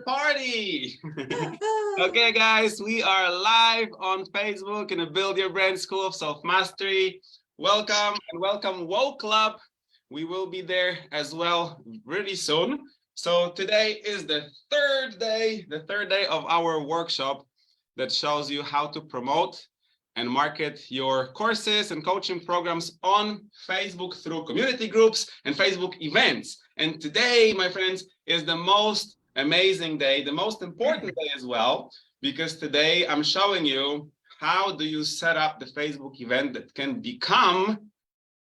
Party. Okay, guys, we are live on Facebook in the Build Your Brand School of Self-Mastery. Welcome and welcome Woke Club. We will be there as well really soon. So today is the third day of our workshop that shows you how to promote and market your courses and coaching programs on Facebook through community groups and Facebook events. And today, my friends, is the most amazing day, the most important day as well, because today I'm showing you how do you set up the Facebook event that can become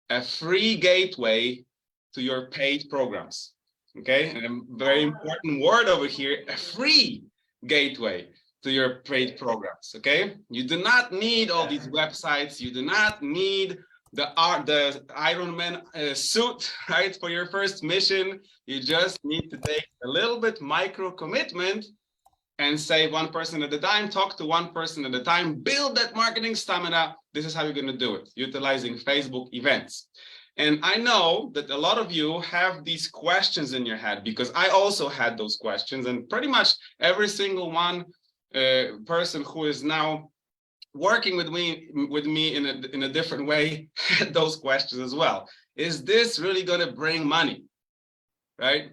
a free gateway to your paid programs. Okay, and a very important word over here, a free gateway to your paid programs. Okay, you do not need all these websites. You do not need the Iron Man suit, right, for your first mission. You just need to take a little bit micro commitment and say one person at a time, talk to one person at a time, build that marketing stamina. This is how you're going to do it, utilizing Facebook events. And I know that a lot of you have these questions in your head, because I also had those questions, and pretty much every single one person who is now working with me in a different way had those questions as well. Is this really going to bring money? Right?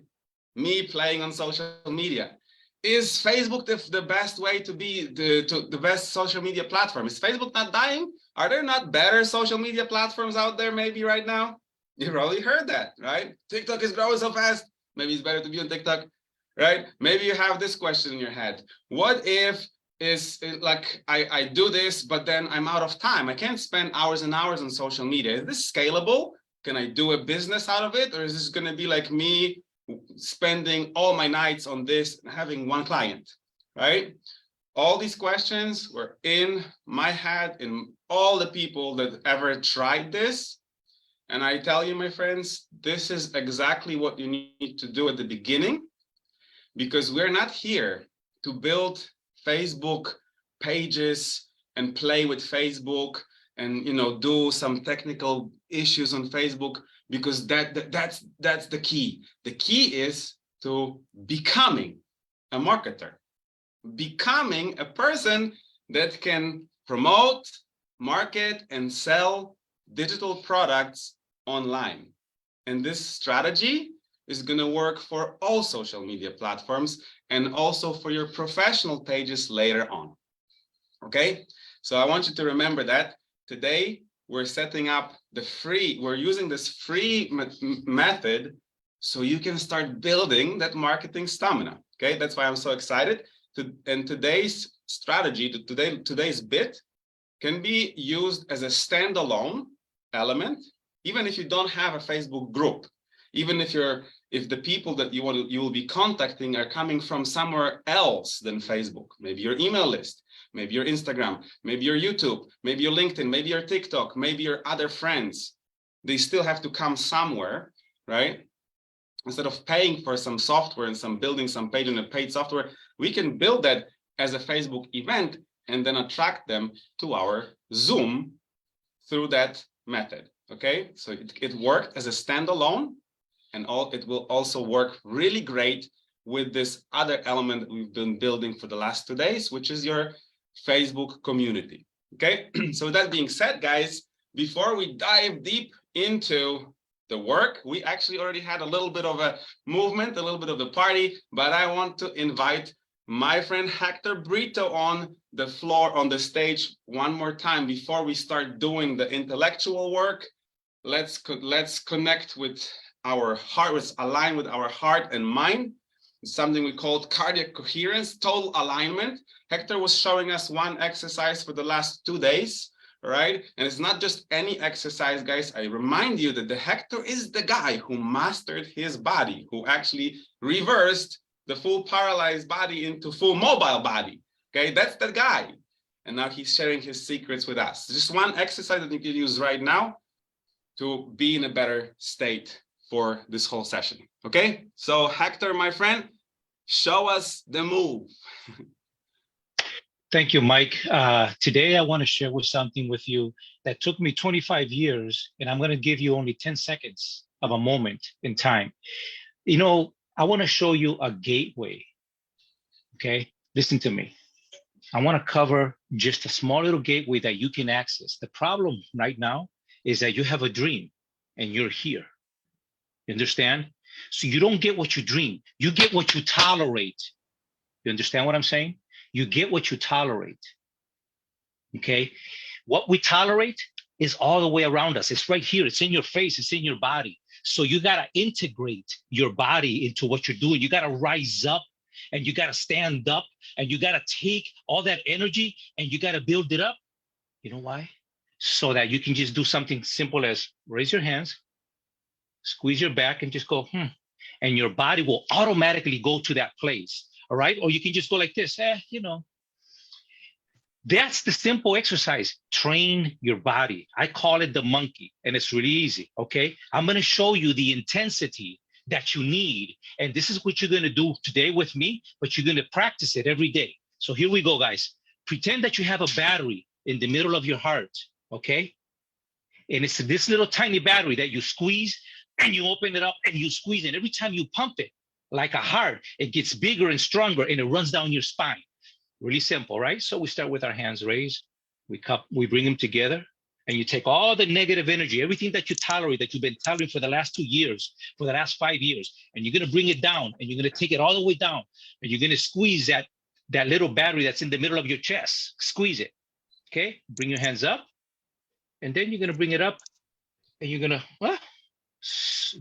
Me playing on social media. Is Facebook the best way to be the best social media platform? Is Facebook not dying? Are there not better social media platforms out there maybe right now? You probably heard that, right? TikTok is growing so fast. Maybe it's better to be on TikTok, right? Maybe you have this question in your head. What if is like I do this, but then I'm out of time. I can't spend hours and hours on social media. Is this scalable? Can I do a business out of it? Or is this going to be like me spending all my nights on this and having one client, right? All these questions were in my head, in all the people that ever tried this. And I tell you, my friends, this is exactly what you need to do at the beginning, because we're not here to build Facebook pages and play with Facebook and do some technical issues on Facebook, because that's the key. The key is to becoming a marketer, becoming a person that can promote, market, and sell digital products online. And this strategy is going to work for all social media platforms and also for your professional pages later on. Okay, so I want you to remember that today we're setting up we're using this free method so you can start building that marketing stamina. Okay, that's why I'm so excited. And today's strategy, today's bit can be used as a standalone element, even if you don't have a Facebook group, even if the people that you will be contacting are coming from somewhere else than Facebook, maybe your email list, maybe your Instagram, maybe your YouTube, maybe your LinkedIn, maybe your TikTok, maybe your other friends. They still have to come somewhere, right? Instead of paying for some software and building some page on a paid software, we can build that as a Facebook event and then attract them to our Zoom through that method. Okay, so it worked as a standalone, and it will also work really great with this other element that we've been building for the last 2 days, which is your Facebook community. Okay, so with that being said, guys, before we dive deep into the work, we actually already had a little bit of a movement, a little bit of the party, but I want to invite my friend Hector Brito on the floor, on the stage one more time before we start doing the intellectual work. Let's connect with our heart, let's align with our heart and mind. It's something we called cardiac coherence, total alignment. Hector was showing us one exercise for the last 2 days, right? And it's not just any exercise, guys. I remind you that the Hector is the guy who mastered his body, who actually reversed the full paralyzed body into full mobile body. Okay, that's the guy. And now he's sharing his secrets with us. Just one exercise that you can use right now to be in a better state for this whole session. Okay, so Hector, my friend, show us the move. Thank you, Mike. Today I want to share something with you that took me 25 years, and I'm going to give you only 10 seconds of a moment in time. I want to show you a gateway Okay, listen to me. I want to cover just a small little gateway that you can access. The problem right now is that you have a dream and you're here. You understand? So you don't get what you dream. You get what you tolerate. You understand what I'm saying? You get what you tolerate. Okay? What we tolerate is all the way around us. It's right here. It's in your face. It's in your body. So you got to integrate your body into what you're doing. You got to rise up and you got to stand up and you got to take all that energy and you got to build it up. You know why? So that you can just do something simple as raise your hands, squeeze your back and just go, and your body will automatically go to that place. All right. Or you can just go like this, you know. That's the simple exercise. Train your body. I call it the monkey, and it's really easy. Okay. I'm going to show you the intensity that you need. And this is what you're going to do today with me, but you're going to practice it every day. So here we go, guys. Pretend that you have a battery in the middle of your heart. Okay. And it's this little tiny battery that you squeeze and you open it up and you squeeze it. Every time you pump it like a heart, it gets bigger and stronger and it runs down your spine. Really simple, right? So we start with our hands raised. We bring them together and you take all the negative energy, everything that you tolerate, that you've been tolerating for the last 2 years, for the last 5 years, and you're going to bring it down and you're going to take it all the way down and you're going to squeeze that little battery that's in the middle of your chest. Squeeze it. Okay. Bring your hands up and then you're going to bring it up and you're going to,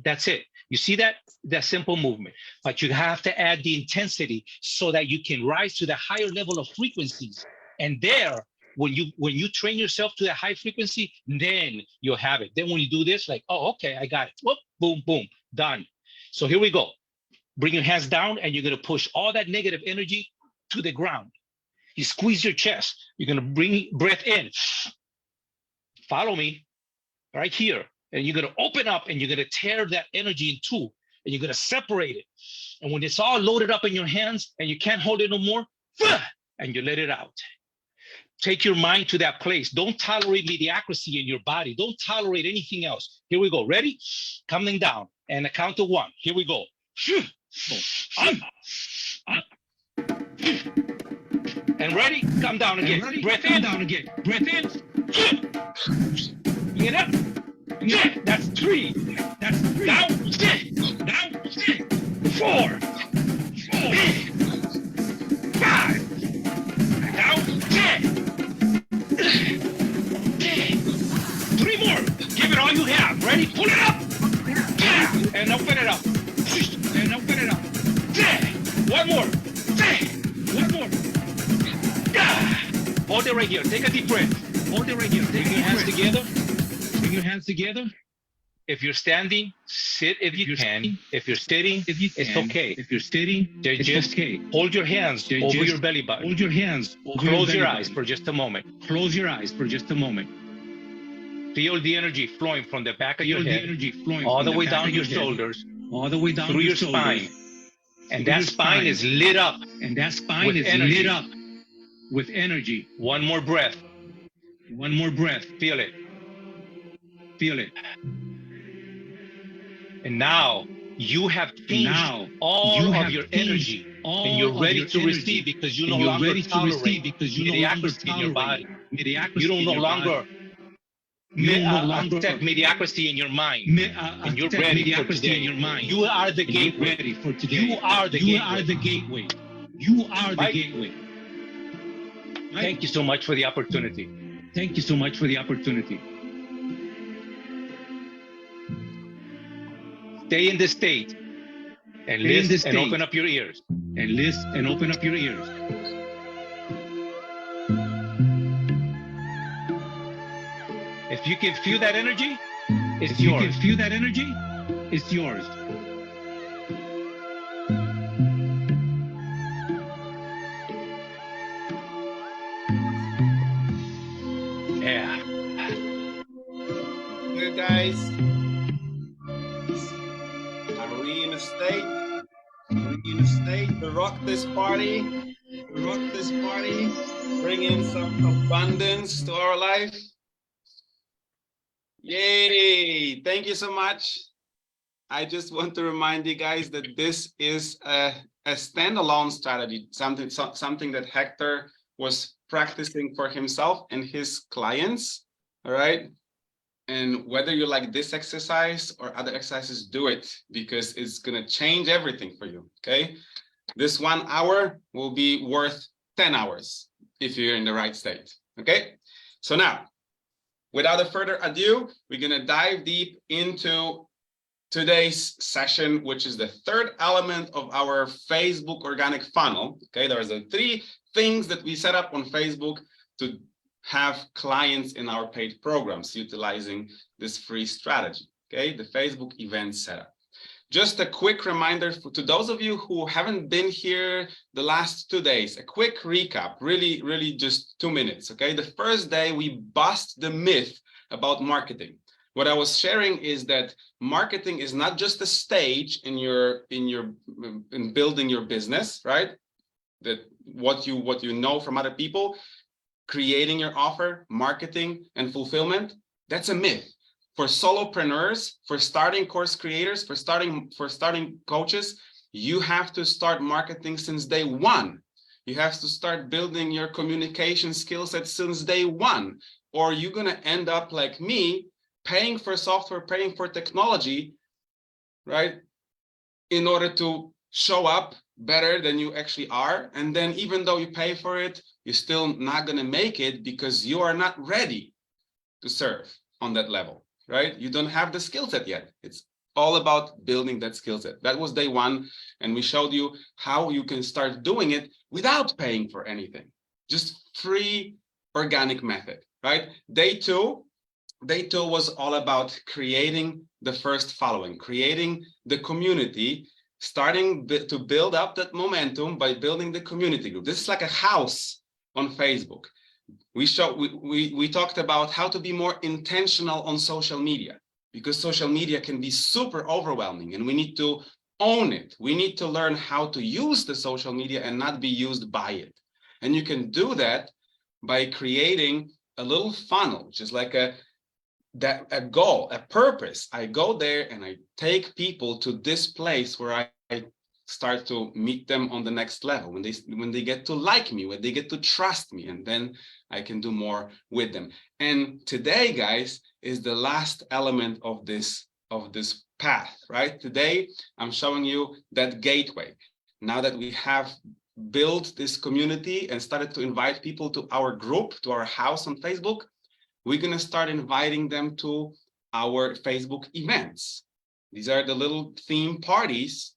that's it. You see that simple movement, but you have to add the intensity so that you can rise to the higher level of frequencies. And there, when you train yourself to that high frequency, then you'll have it. Then when you do this, like, oh, okay, I got it. Whoop, boom, boom, done. So here we go. Bring your hands down and you're going to push all that negative energy to the ground. You squeeze your chest. You're going to bring breath in. Follow me right here. And you're going to open up and you're going to tear that energy in two and you're going to separate it. And when it's all loaded up in your hands and you can't hold it no more, and you let it out. Take your mind to that place. Don't tolerate mediocrity in your body. Don't tolerate anything else. Here we go. Ready? Coming down. And a count of 1. Here we go. Up. And ready? Come down again. Breath in. Down again. Breath in. Get up. Yeah, that's 3. That's 3. Down. Down. 4. 5. Down. 3 more. Give it all you have. Ready? Pull it up. And open it up. And open it up. 1 more. 1 more. Hold it right here. Take a deep breath. Hold it right here. Take your hands together. Bring your hands together. If you're standing, sit if you can. If you're sitting, it's okay. If you're sitting, it's okay. Hold your hands over your belly button. Hold your hands. Close your eyes for just a moment. Close your eyes for just a moment. Feel the energy flowing from the back of your head, all the way down your shoulders, all the way down through your spine. And that spine is lit up. And that spine is lit up with energy. 1 more breath. 1 more breath. Feel it. Feel it. And now you have changed all of your energy and you're ready to receive because you no longer tolerate mediocrity in your body. You don't no longer accept mediocrity in your mind. And you're ready for today. You are the gateway. You are the gateway. You are the gateway. Thank you so much for the opportunity. Thank you so much for the opportunity. Stay in this state and listen and open up your ears. And listen and open up your ears. If you can feel that energy, it's yours. If you can feel that energy, it's yours. Yeah. Good, guys. Are we in a state? Are we in a state to rock this party? Rock this party. Bring in some abundance to our life. Yay! Thank you so much. I just want to remind you guys that this is a a standalone strategy, something that Hector was practicing for himself and his clients. All right. And whether you like this exercise or other exercises, do it, because it's going to change everything for you. Okay. This 1 hour will be worth 10 hours if you're in the right state. Okay. So now, without a further ado, we're going to dive deep into today's session, which is the third element of our Facebook organic funnel. Okay. There's the 3 things that we set up on Facebook to have clients in our paid programs utilizing this free strategy. Okay. The Facebook event setup. Just a quick reminder to those of you who haven't been here the last 2 days, a quick recap, really just 2 minutes. Okay. The first day we bust the myth about marketing. What I was sharing is that marketing is not just a stage in building your business, right? That what you know from other people, creating your offer, marketing, and fulfillment, that's a myth. For solopreneurs, for starting course creators, for starting coaches, you have to start marketing since day 1. You have to start building your communication skill set since day 1, or you're gonna end up like me, paying for software, paying for technology, right? In order to show up better than you actually are. And then even though you pay for it, you're still not gonna make it because you are not ready to serve on that level, right? You don't have the skill set yet. It's all about building that skill set. That was day 1. And we showed you how you can start doing it without paying for anything. Just free organic method, right? Day 2 was all about creating the first following, creating the community, starting to build up that momentum by building the community group. This is like a house on Facebook. We talked about how to be more intentional on social media, because social media can be super overwhelming and we need to own it. We need to learn how to use the social media and not be used by it. And you can do that by creating a little funnel, just like a goal, a purpose. I go there and I take people to this place where I start to meet them on the next level, when they get to like me, when they get to trust me, and then I can do more with them. And today, guys, is the last element of this path, right? Today, I'm showing you that gateway. Now that we have built this community and started to invite people to our group, to our house on Facebook, we're going to start inviting them to our Facebook events. These are the little theme parties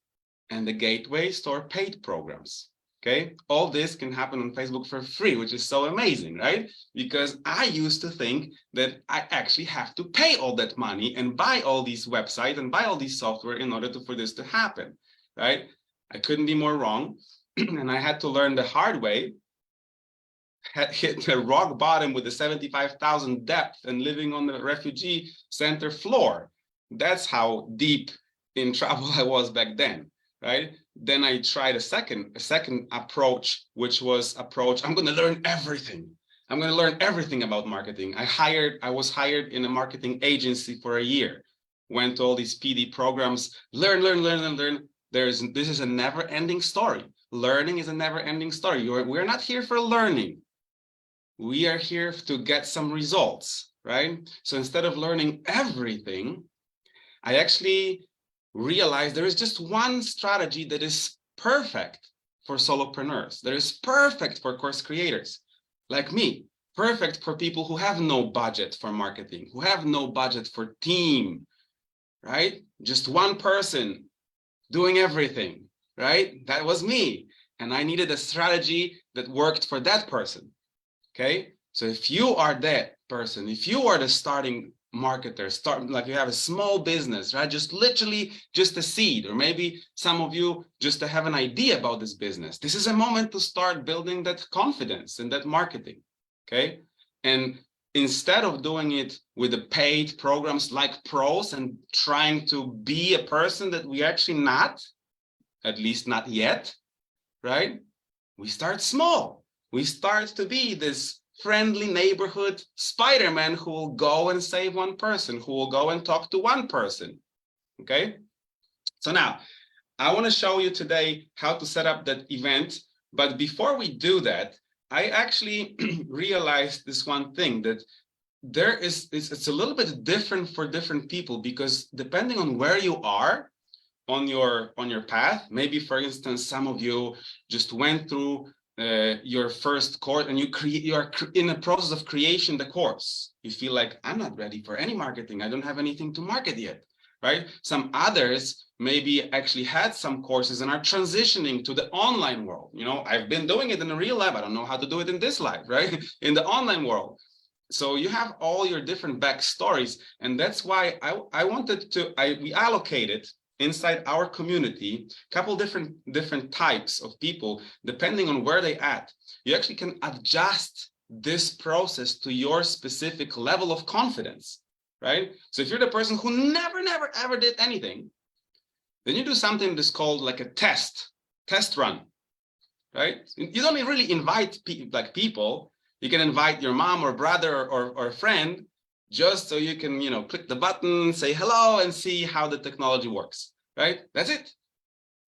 and the gateways to our paid programs. Okay, all this can happen on Facebook for free, which is so amazing, right? Because I used to think that I actually have to pay all that money and buy all these websites and buy all these software in order for this to happen, right? I couldn't be more wrong. And I had to learn the hard way, hit the rock bottom with the 75,000 depth and living on the refugee center floor. That's how deep in trouble I was back then, right? Then I tried a second approach, which was I'm going to learn everything. I'm going to learn everything about marketing. I was hired in a marketing agency for a year, went to all these PD programs, learn. This is a never-ending story. Learning is a never-ending story. We're not here for learning. We are here to get some results, right? So instead of learning everything, I actually realized there is just one strategy that is perfect for solopreneurs, that is perfect for course creators like me, perfect for people who have no budget for marketing, who have no budget for team, right? Just one person doing everything, right? That was me. And I needed a strategy that worked for that person. Okay, so if you are that person, if you are the starting marketer, like you have a small business, right? Just literally just a seed, or maybe some of you just to have an idea about this business. This is a moment to start building that confidence and that marketing. Okay, and instead of doing it with the paid programs like pros and trying to be a person that we actually not, at least not yet, right? We start small. We start to be this friendly neighborhood Spider-Man who will go and save one person, who will go and talk to one person. Okay. So now I want to show you today how to set up that event. But before we do that, I actually realized this one thing, that it's a little bit different for different people, because depending on where you are on your path, maybe for instance, some of you just went through your first course and you are in the process of creation the course. You feel like, I'm not ready for any marketing. I don't have anything to market yet, right? Some others maybe actually had some courses and are transitioning to the online world. You know, I've been doing it in a real life. I don't know how to do it in this life, right? In the online world. So you have all your different backstories. And that's why I wanted to, we allocated inside our community a couple different types of people, depending on where they at. You actually can adjust this process to your specific level of confidence, right? So if you're the person who never ever did anything, then you do something that's called like a test run, right? You don't really invite people. You can invite your mom or brother or a friend, just so you can, you know, click the button, say hello, and see how the technology works, right? That's it.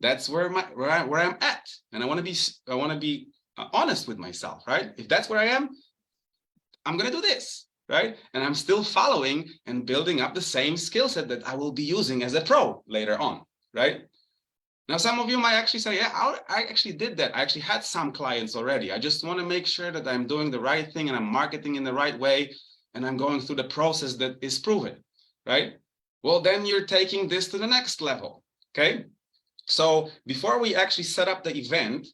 That's where I'm at, and I want to be honest with myself, right? If that's where I am, I'm gonna do this, right? And I'm still following and building up the same skill set that I will be using as a pro later on, right? Now, some of you might actually say, yeah, I actually did that. I actually had some clients already. I just want to make sure that I'm doing the right thing and I'm marketing in the right way and I'm going through the process that is proven, right? Well, then you're taking this to the next level, okay? So before we actually set up the event,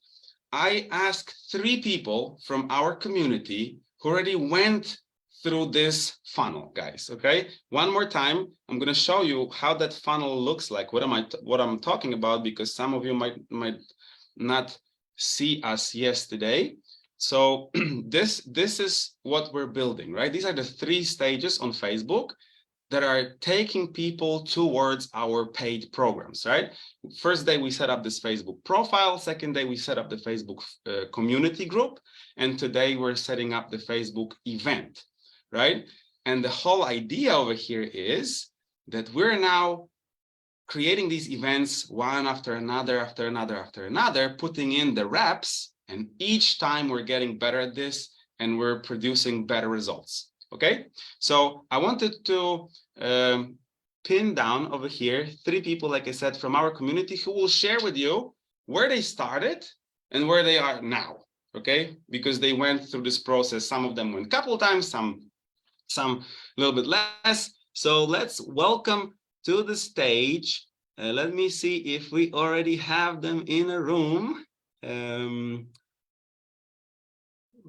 I asked 3 people from our community who already went through this funnel, guys. Okay, one more time, I'm going to show you how that funnel looks like, what I'm talking about, because some of you might not see us yesterday. So this is what we're building, right? These are the 3 stages on Facebook that are taking people towards our paid programs, right? First day we set up this Facebook profile. Second day we set up the Facebook community group, and today we're setting up the Facebook event, right? And the whole idea over here is that we're now creating these events one after another, putting in the reps, and each time we're getting better at this and we're producing better results. Okay, so I wanted to pin down over here 3 people, like I said, from our community who will share with you where they started and where they are now. Okay, because they went through this process. Some of them went a couple of times, some a little bit less. So let's welcome to the stage. Let me see if we already have them in a room.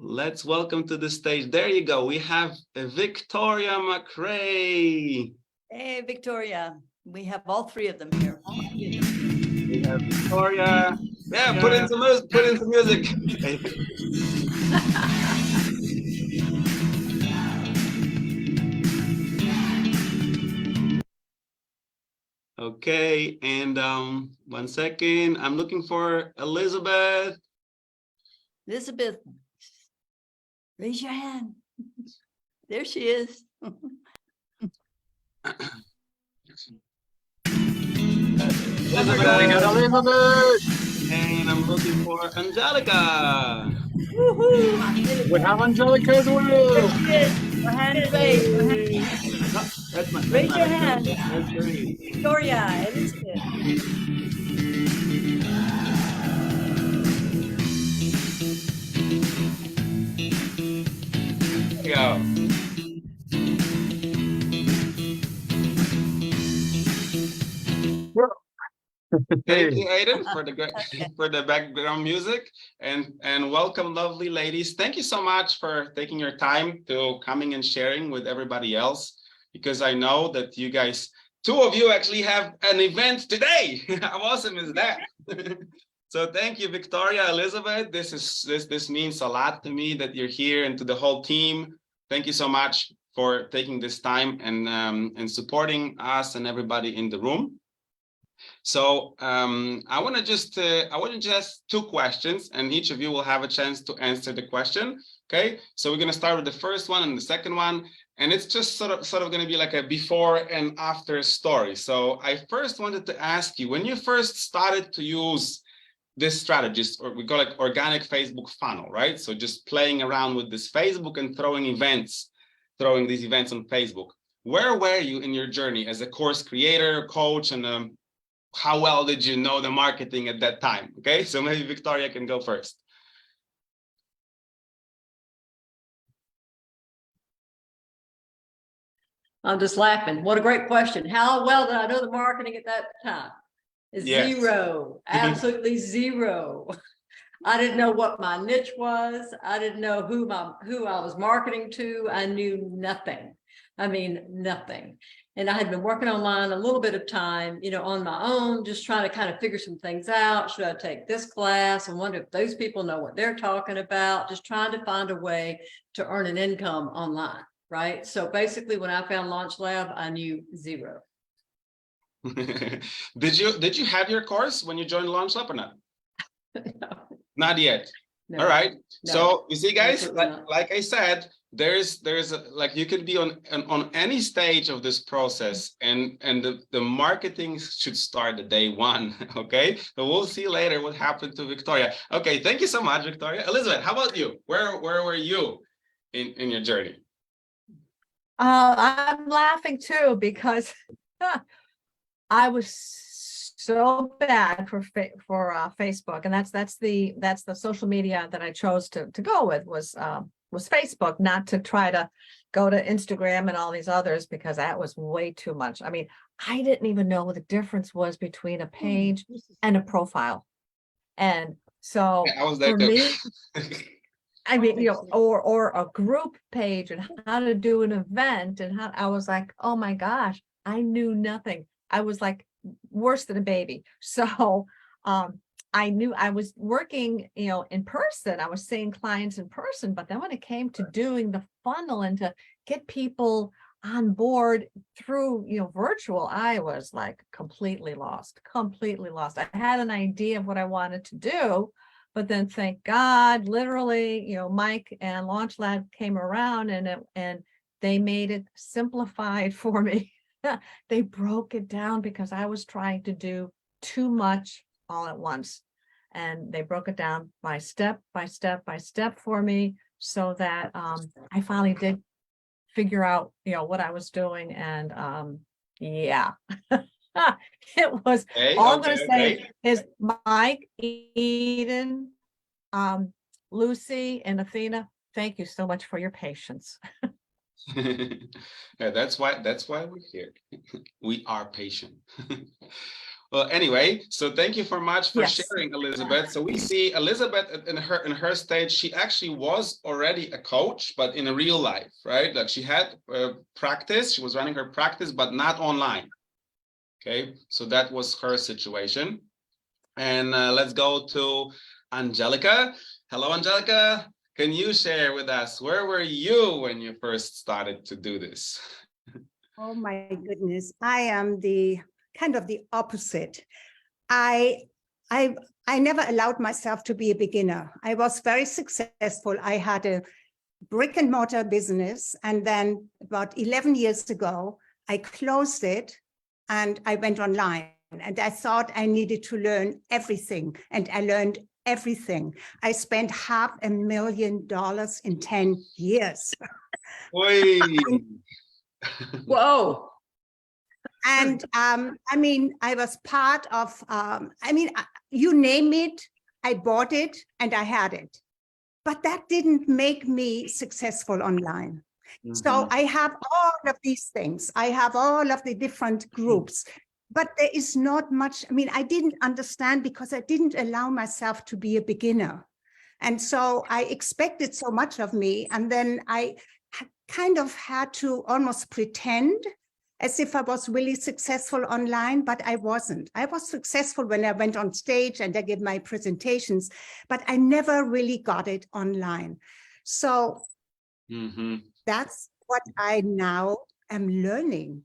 Let's welcome to the stage. There you go. We have Victoria McRae. Hey, Victoria. We have all 3 of them here. We have Victoria. Yeah, put in some music. Okay, and 1 second. I'm looking for Elizabeth. Elizabeth, raise your hand. There she is. Elizabeth. And I'm looking for Angelica. We have Angelica as well. Her hand raised. Raise your hand. Victoria, Elizabeth. There you go. Thank you, Aiden, for the background music, and welcome, lovely ladies. Thank you so much for taking your time to coming and sharing with everybody else, because I know that you guys, 2 of you actually have an event today. How awesome is that? So thank you, Victoria, Elizabeth. This means a lot to me that you're here, and to the whole team. Thank you so much for taking this time and supporting us and everybody in the room. So I want to just 2 questions, and each of you will have a chance to answer the question. Okay, so we're going to start with the first one and the second one, and it's just sort of going to be like a before and after story. So I first wanted to ask you, when you first started to use this strategist, or we call it organic Facebook funnel, right? So just playing around with this Facebook and throwing these events on Facebook. Where were you in your journey as a course creator, coach, and how well did you know the marketing at that time? Okay, so maybe Victoria can go first. I'm just laughing. What a great question. How well did I know the marketing at that time? Yes. Zero, absolutely zero. I didn't know what my niche was. I didn't know who I was marketing to. I knew nothing. I mean, nothing. And I had been working online a little bit of time, you know, on my own, just trying to kind of figure some things out. Should I take this class? I wonder if those people know what they're talking about, just trying to find a way to earn an income online, right? So basically when I found Launch Lab, I knew zero. Did you have your course when you joined Launch Lab or not? No. Not yet. No, All right. no, So you see, guys, absolutely not. like I said, there's like you can be on any stage of this process, and the marketing should start the day one. Okay. So we'll see later what happened to Victoria. Okay. Thank you so much, Victoria. Elizabeth, how about you? Where were you in your journey? I'm laughing too because I was so bad for Facebook, and that's the social media that I chose to go with was Facebook, not to try to go to Instagram and all these others, because that was way too much. I mean, I didn't even know what the difference was between a page and a profile, and so Yeah, I was there for too. me. I mean, you know, or a group page and how to do an event, and how I was like, oh my gosh, I knew nothing. I was like worse than a baby. So I knew I was working, you know, in person. I was seeing clients in person, but then when it came to doing the funnel and to get people on board through, you know, virtual, I was like completely lost. I had an idea of what I wanted to do. But then thank God, literally, you know, Mike and Launch Lab came around and they made it simplified for me. They broke it down because I was trying to do too much all at once. And they broke it down by step for me, so that I finally did figure out, you know, what I was doing. And yeah. It was all I'm going to say is Mike, Eden, Lucy, and Athena, thank you so much for your patience. Yeah, that's why we're here. We are patient. Well, anyway, so thank you so much for sharing, Elizabeth. So we see Elizabeth in her stage, she actually was already a coach, but in a real life, right? Like she had practice, she was running her practice, but not online. Okay, so that was her situation. And let's go to Angelica. Hello, Angelica. Can you share with us, where were you when you first started to do this? Oh my goodness, I am the kind of the opposite. I never allowed myself to be a beginner. I was very successful. I had a brick and mortar business, and then about 11 years ago, I closed it and I went online, and I thought I needed to learn everything, and I learned everything. I spent $500,000 in 10 years. Whoa. And I mean, I was part of, you name it, I bought it and I had it. But that didn't make me successful online. Mm-hmm. So I have all of these things. I have all of the different groups, but there is not much. I mean, I didn't understand because I didn't allow myself to be a beginner. And so I expected so much of me. And then I kind of had to almost pretend as if I was really successful online, but I wasn't. I was successful when I went on stage and I gave my presentations, but I never really got it online. So that's what I now am learning.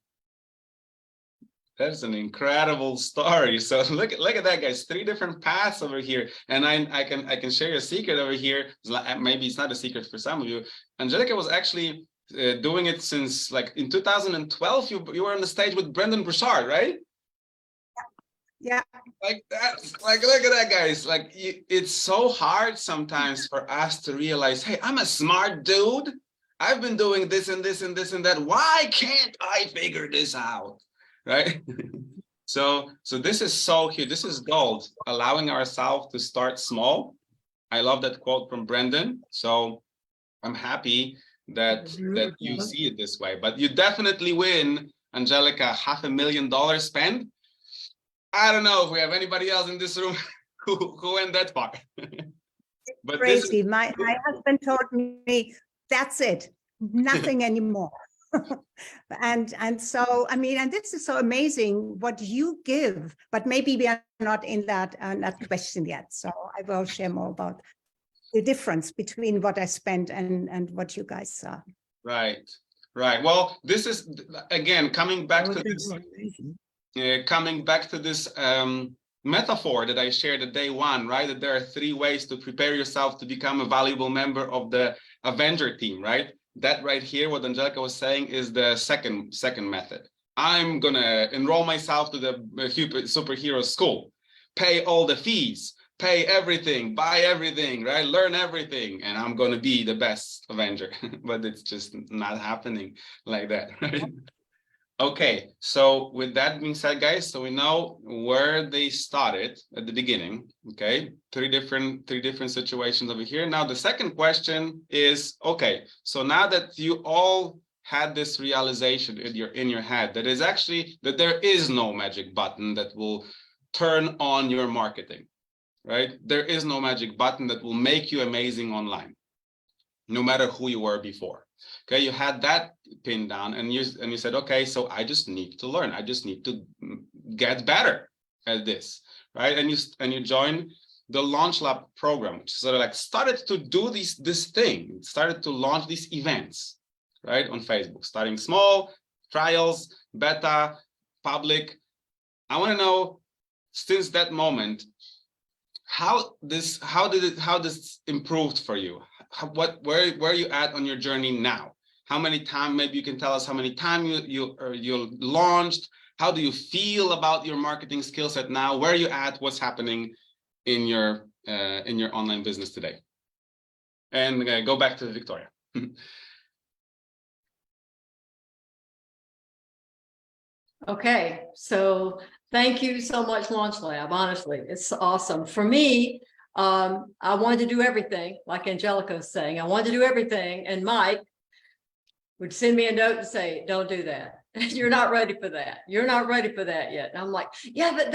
That's an incredible story. So look at that, guys. 3 different paths over here, and I can share a secret over here. Maybe it's not a secret for some of you. Angelica was actually doing it since like in 2012. You were on the stage with Brendan Broussard, right? Yeah. Like that, like look at that, guys. Like it's so hard sometimes for us to realize, hey, I'm a smart dude. I've been doing this and this and this and that. Why can't I figure this out? Right? So this is so huge. This is gold, allowing ourselves to start small. I love that quote from Brendan. So I'm happy that you see it this way. But you definitely win, Angelica, $500,000 spend. I don't know if we have anybody else in this room who went that far. But Crazy. My husband told me, that's it, nothing anymore. And so, I mean, and this is so amazing what you give, but maybe we are not in that question yet. So I will share more about the difference between what I spent and what you guys saw. Right. Well, this is, again, coming back to this metaphor that I shared at day one, right? That there are 3 ways to prepare yourself to become a valuable member of the Avenger team, right? That right here, what Angelica was saying, is the second method. I'm gonna enroll myself to the superhero school, pay all the fees, pay everything, buy everything, right? Learn everything, and I'm gonna be the best Avenger. But it's just not happening like that, right? Okay, so with that being said, guys, so we know where they started at the beginning. Okay, three different situations over here. Now the second question is, okay, so now that you all had this realization in your head that there is no magic button that will turn on your marketing, right? There is no magic button that will make you amazing online, no matter who you were before. Okay, you had that pinned down, and you said, okay, so I just need to learn. I just need to get better at this, right? And you join the Launch Lab program, which sort of like started to do this thing, started to launch these events, right, on Facebook, starting small, trials, beta, public. I want to know, since that moment, how this improved for you? Where are you at on your journey now? How many times, maybe you can tell us how many times you launched. How do you feel about your marketing skill set now? Where are you at? What's happening in your online business today? And go back to Victoria. Okay, so thank you so much, Launch Lab. Honestly, it's awesome. For me, I wanted to do everything, like Angelica was saying. I wanted to do everything, and Mike would send me a note and say, don't do that. You're not ready for that. You're not ready for that yet. And I'm like, yeah, but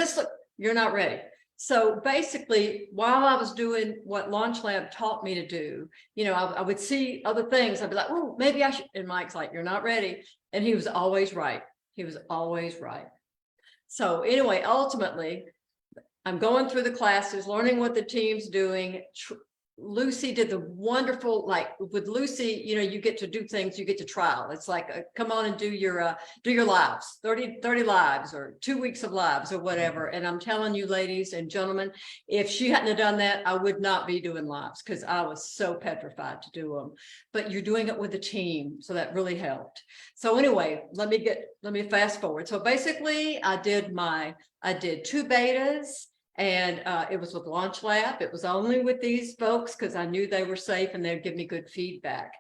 you're not ready. So basically, while I was doing what Launch Lab taught me to do, I would see other things. I'd be like, oh, maybe I should. And Mike's like, you're not ready. And he was always right. He was always right. So anyway, ultimately, I'm going through the classes, learning what the team's doing. Lucy did the wonderful, like with Lucy, you get to do things, you get to trial. It's like, come on and do your lives, 30 lives or 2 weeks of lives or whatever. And I'm telling you, ladies and gentlemen, if she hadn't have done that, I would not be doing lives because I was so petrified to do them. But you're doing it with a team, so that really helped. So anyway, let me fast forward. So basically, I did 2 betas. And it was with Launch Lab. It was only with these folks because I knew they were safe and they'd give me good feedback.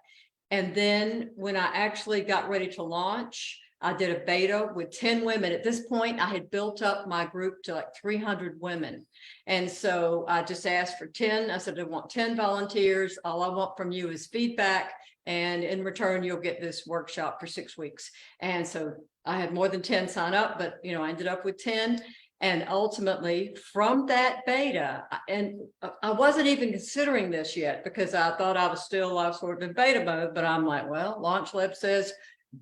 And then when I actually got ready to launch, I did a beta with 10 women. At this point, I had built up my group to like 300 women. And so I just asked for 10. I said, I want 10 volunteers. All I want from you is feedback. And in return, you'll get this workshop for 6 weeks. And so I had more than 10 sign up, but I ended up with 10. And ultimately, from that beta, and I wasn't even considering this yet because I thought I was sort of in beta mode, but I'm like, well, Launch Lab says,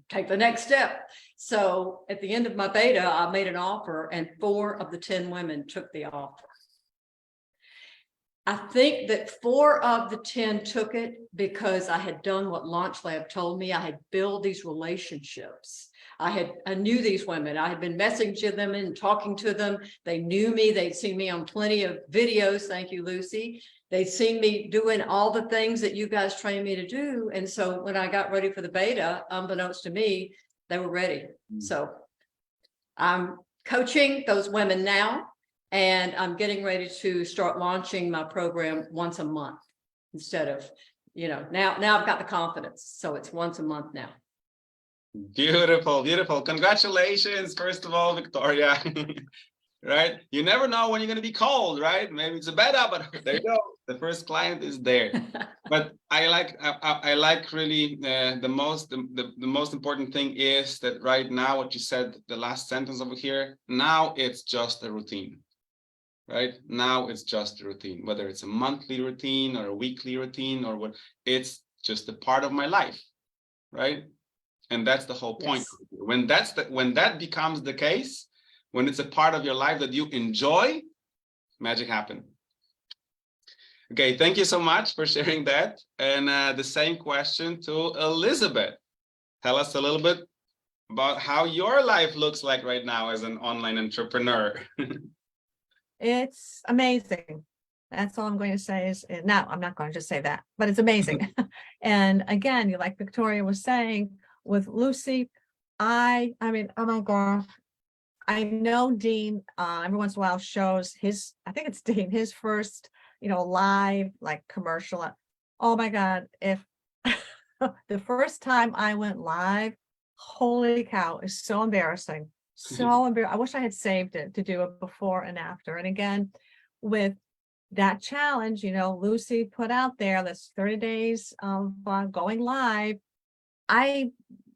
take the next step. So at the end of my beta, I made an offer and 4 of the 10 women took the offer. I think that 4 of the 10 took it because I had done what Launch Lab told me. I had built these relationships. I knew these women. I had been messaging them and talking to them. They knew me. They'd seen me on plenty of videos. Thank you, Lucy. they'd seen me doing all the things that you guys trained me to do. And so when I got ready for the beta, unbeknownst to me, they were ready. So I'm coaching those women now, and I'm getting ready to start launching my program once a month instead of, now I've got the confidence. So it's once a month now. Beautiful, beautiful. Congratulations, first of all, Victoria. Right? You never know when you're going to be called, right? Maybe it's a beta, but there you go. The first client is there. But I like really the most important thing is that right now, what you said, the last sentence over here, now it's just a routine, right? Now it's just a routine, whether it's a monthly routine or a weekly routine or what, it's just a part of my life, right? And that's the whole point. Yes. When that becomes the case, when it's a part of your life that you enjoy, magic happens. Okay, thank you so much for sharing that. And the same question to Elizabeth. Tell us a little bit about how your life looks like right now as an online entrepreneur. It's amazing. That's all I'm going to say is, no, I'm not going to just say that, but it's amazing. And again, like Victoria was saying with Lucy, I mean, oh my gosh, I know Dean every once in a while shows his, I think it's Dean, his first, live like commercial. Oh my God, if the first time I went live, holy cow, is so embarrassing. So embarrassing. I wish I had saved it to do it before and after. And again, with that challenge, Lucy put out there, that's 30 days of going live. I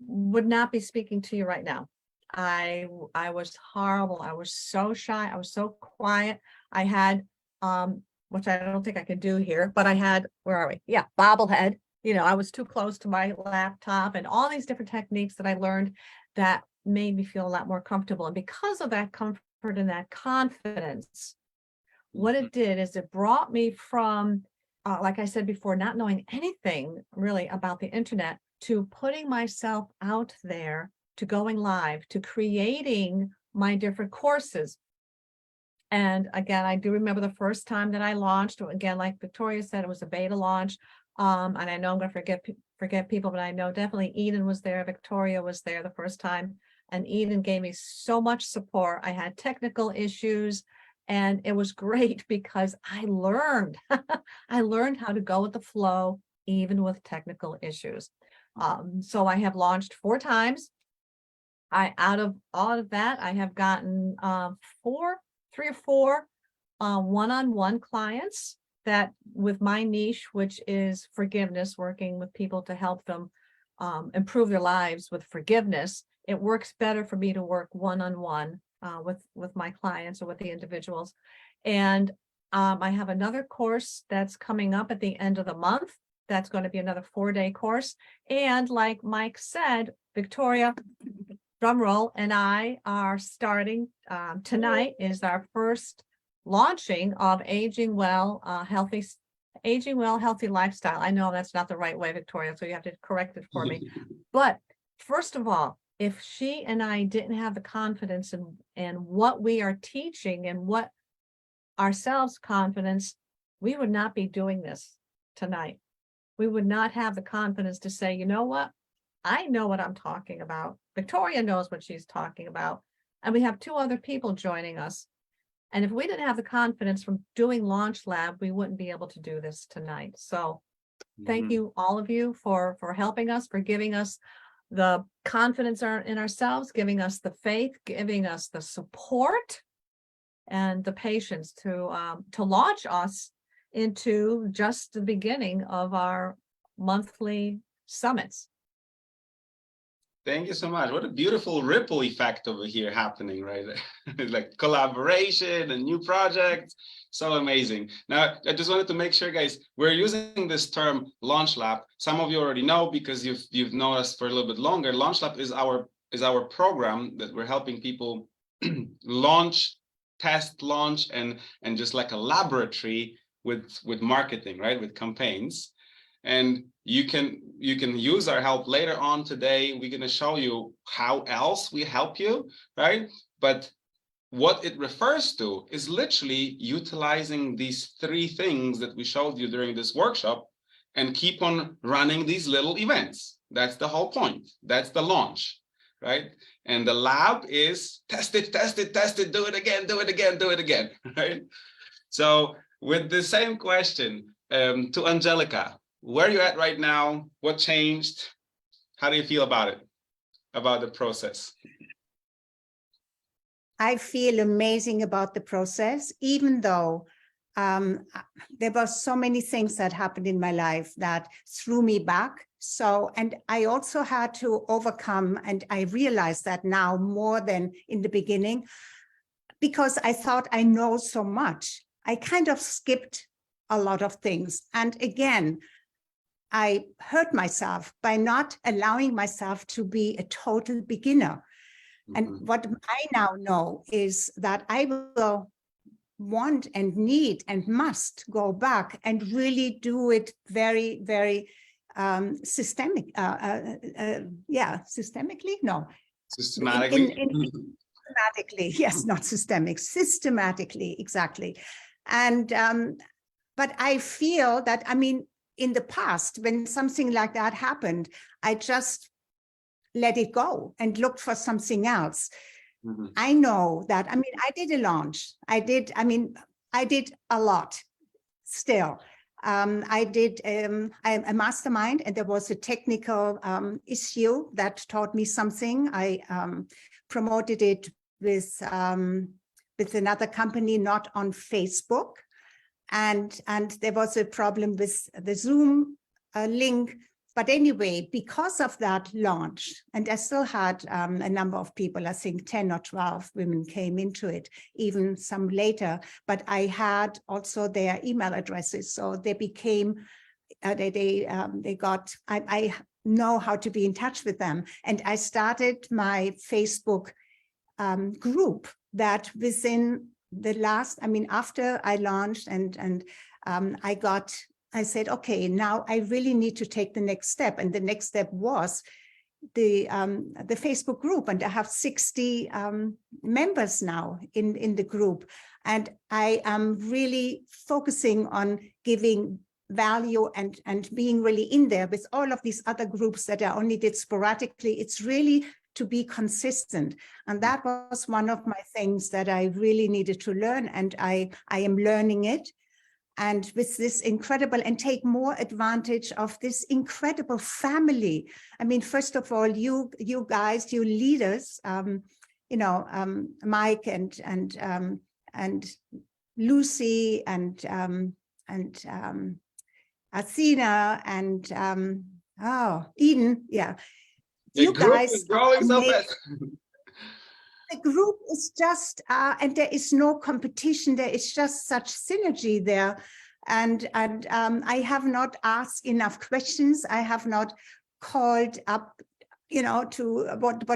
would not be speaking to you right now. I was horrible. I was so shy. I was so quiet. I had, which I don't think I can do here, but I had, where are we? Yeah, bobblehead. I was too close to my laptop and all these different techniques that I learned that made me feel a lot more comfortable. And because of that comfort and that confidence, what it did is it brought me from, like I said before, not knowing anything really about the internet to putting myself out there, to going live, to creating my different courses. And again, I do remember the first time that I launched, again, like Victoria said, it was a beta launch. And I know I'm going to forget people, but I know definitely Eden was there. Victoria was there the first time. And Eden gave me so much support. I had technical issues and it was great because I learned, I learned how to go with the flow, even with technical issues. So I have launched 4 times. Out of all of that, I have gotten 3 or 4 one-on-one clients that with my niche, which is forgiveness, working with people to help them improve their lives with forgiveness. It works better for me to work one-on-one with my clients or with the individuals. And I have another course that's coming up at the end of the month. That's going to be another 4-day course. And like Mike said, Victoria, drumroll, and I are starting tonight is our first launching of Aging Well, Healthy Lifestyle. I know that's not the right way, Victoria, so you have to correct it for me. But first of all, if she and I didn't have the confidence in what we are teaching and what ourselves confidence, we would not be doing this tonight. We would not have the confidence to say, you know what? I know what I'm talking about. Victoria knows what she's talking about. And we have 2 other people joining us. And if we didn't have the confidence from doing Launch Lab, we wouldn't be able to do this tonight. So thank you, all of you, for helping us, for giving us the confidence in ourselves, giving us the faith, giving us the support and the patience to launch us into just the beginning of our monthly summits. Thank you so much. What a beautiful ripple effect over here happening, right? Like collaboration and new projects. So amazing. Now, I just wanted to make sure, guys, we're using this term Launch Lab. Some of you already know because you've known us for a little bit longer. Launch Lab is our program that we're helping people launch, test, launch, and just like a laboratory with marketing, right? With campaigns. And you can use our help later on today. We're going to show you how else we help you, right? But what it refers to is literally utilizing these three things that we showed you during this workshop and keep on running these little events. That's the whole point. That's the launch, right? And the lab is test it, test it, test it, do it again, do it again, do it again, right? So with the same question to Angelica, where are you at right now? What changed? How do you feel about it, about the process? I feel amazing about the process, even though there were so many things that happened in my life that threw me back. So, and I also had to overcome, and I realize that now more than in the beginning, because I thought I know so much. I kind of skipped a lot of things. And again, I hurt myself by not allowing myself to be a total beginner. And what I now know is that I will want and need and must go back and really do it very, very systemically. No. Systematically? Systematically, yes, not systemic, systematically, exactly. And, but I feel that, I mean, in the past, when something like that happened, I just let it go and looked for something else. I know that, I mean, I did a launch. I did a lot still. I did a mastermind, and there was a technical issue that taught me something. I promoted it with another company, not on Facebook. And there was a problem with the Zoom link. But anyway, because of that launch, and I still had a number of people, I think 10 or 12 women came into it, even some later, but I had also their email addresses. So they became, they got, I know how to be in touch with them. And I started my Facebook group that within the last, I mean, after I launched and I said, okay, now I really need to take the next step. And the next step was the Facebook group. And I have 60 members now in the group. And I am really focusing on giving value and being really in there with all of these other groups that I only did sporadically. It's really to be consistent. And that was one of my things that I really needed to learn. And I am learning it. And with this incredible, and take more advantage of this incredible family. I mean, first of all, you guys, you leaders, you know, Mike and Lucy and Athena and Eden, yeah. The You group guys is growing so fast. The group is just, and there is no competition. There is just such synergy there. And I have not asked enough questions. I have not called up, you know, to what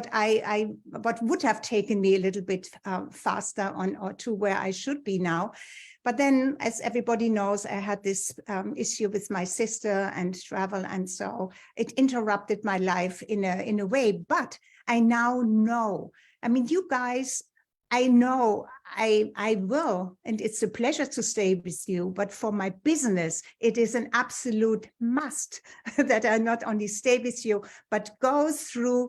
would have taken me a little bit faster on or to where I should be now. But then, as everybody knows, I had this issue with my sister and travel, and so it interrupted my life in a way. But I now know. I mean, you guys, I know I will, and it's a pleasure to stay with you, but for my business, it is an absolute must that I not only stay with you, but go through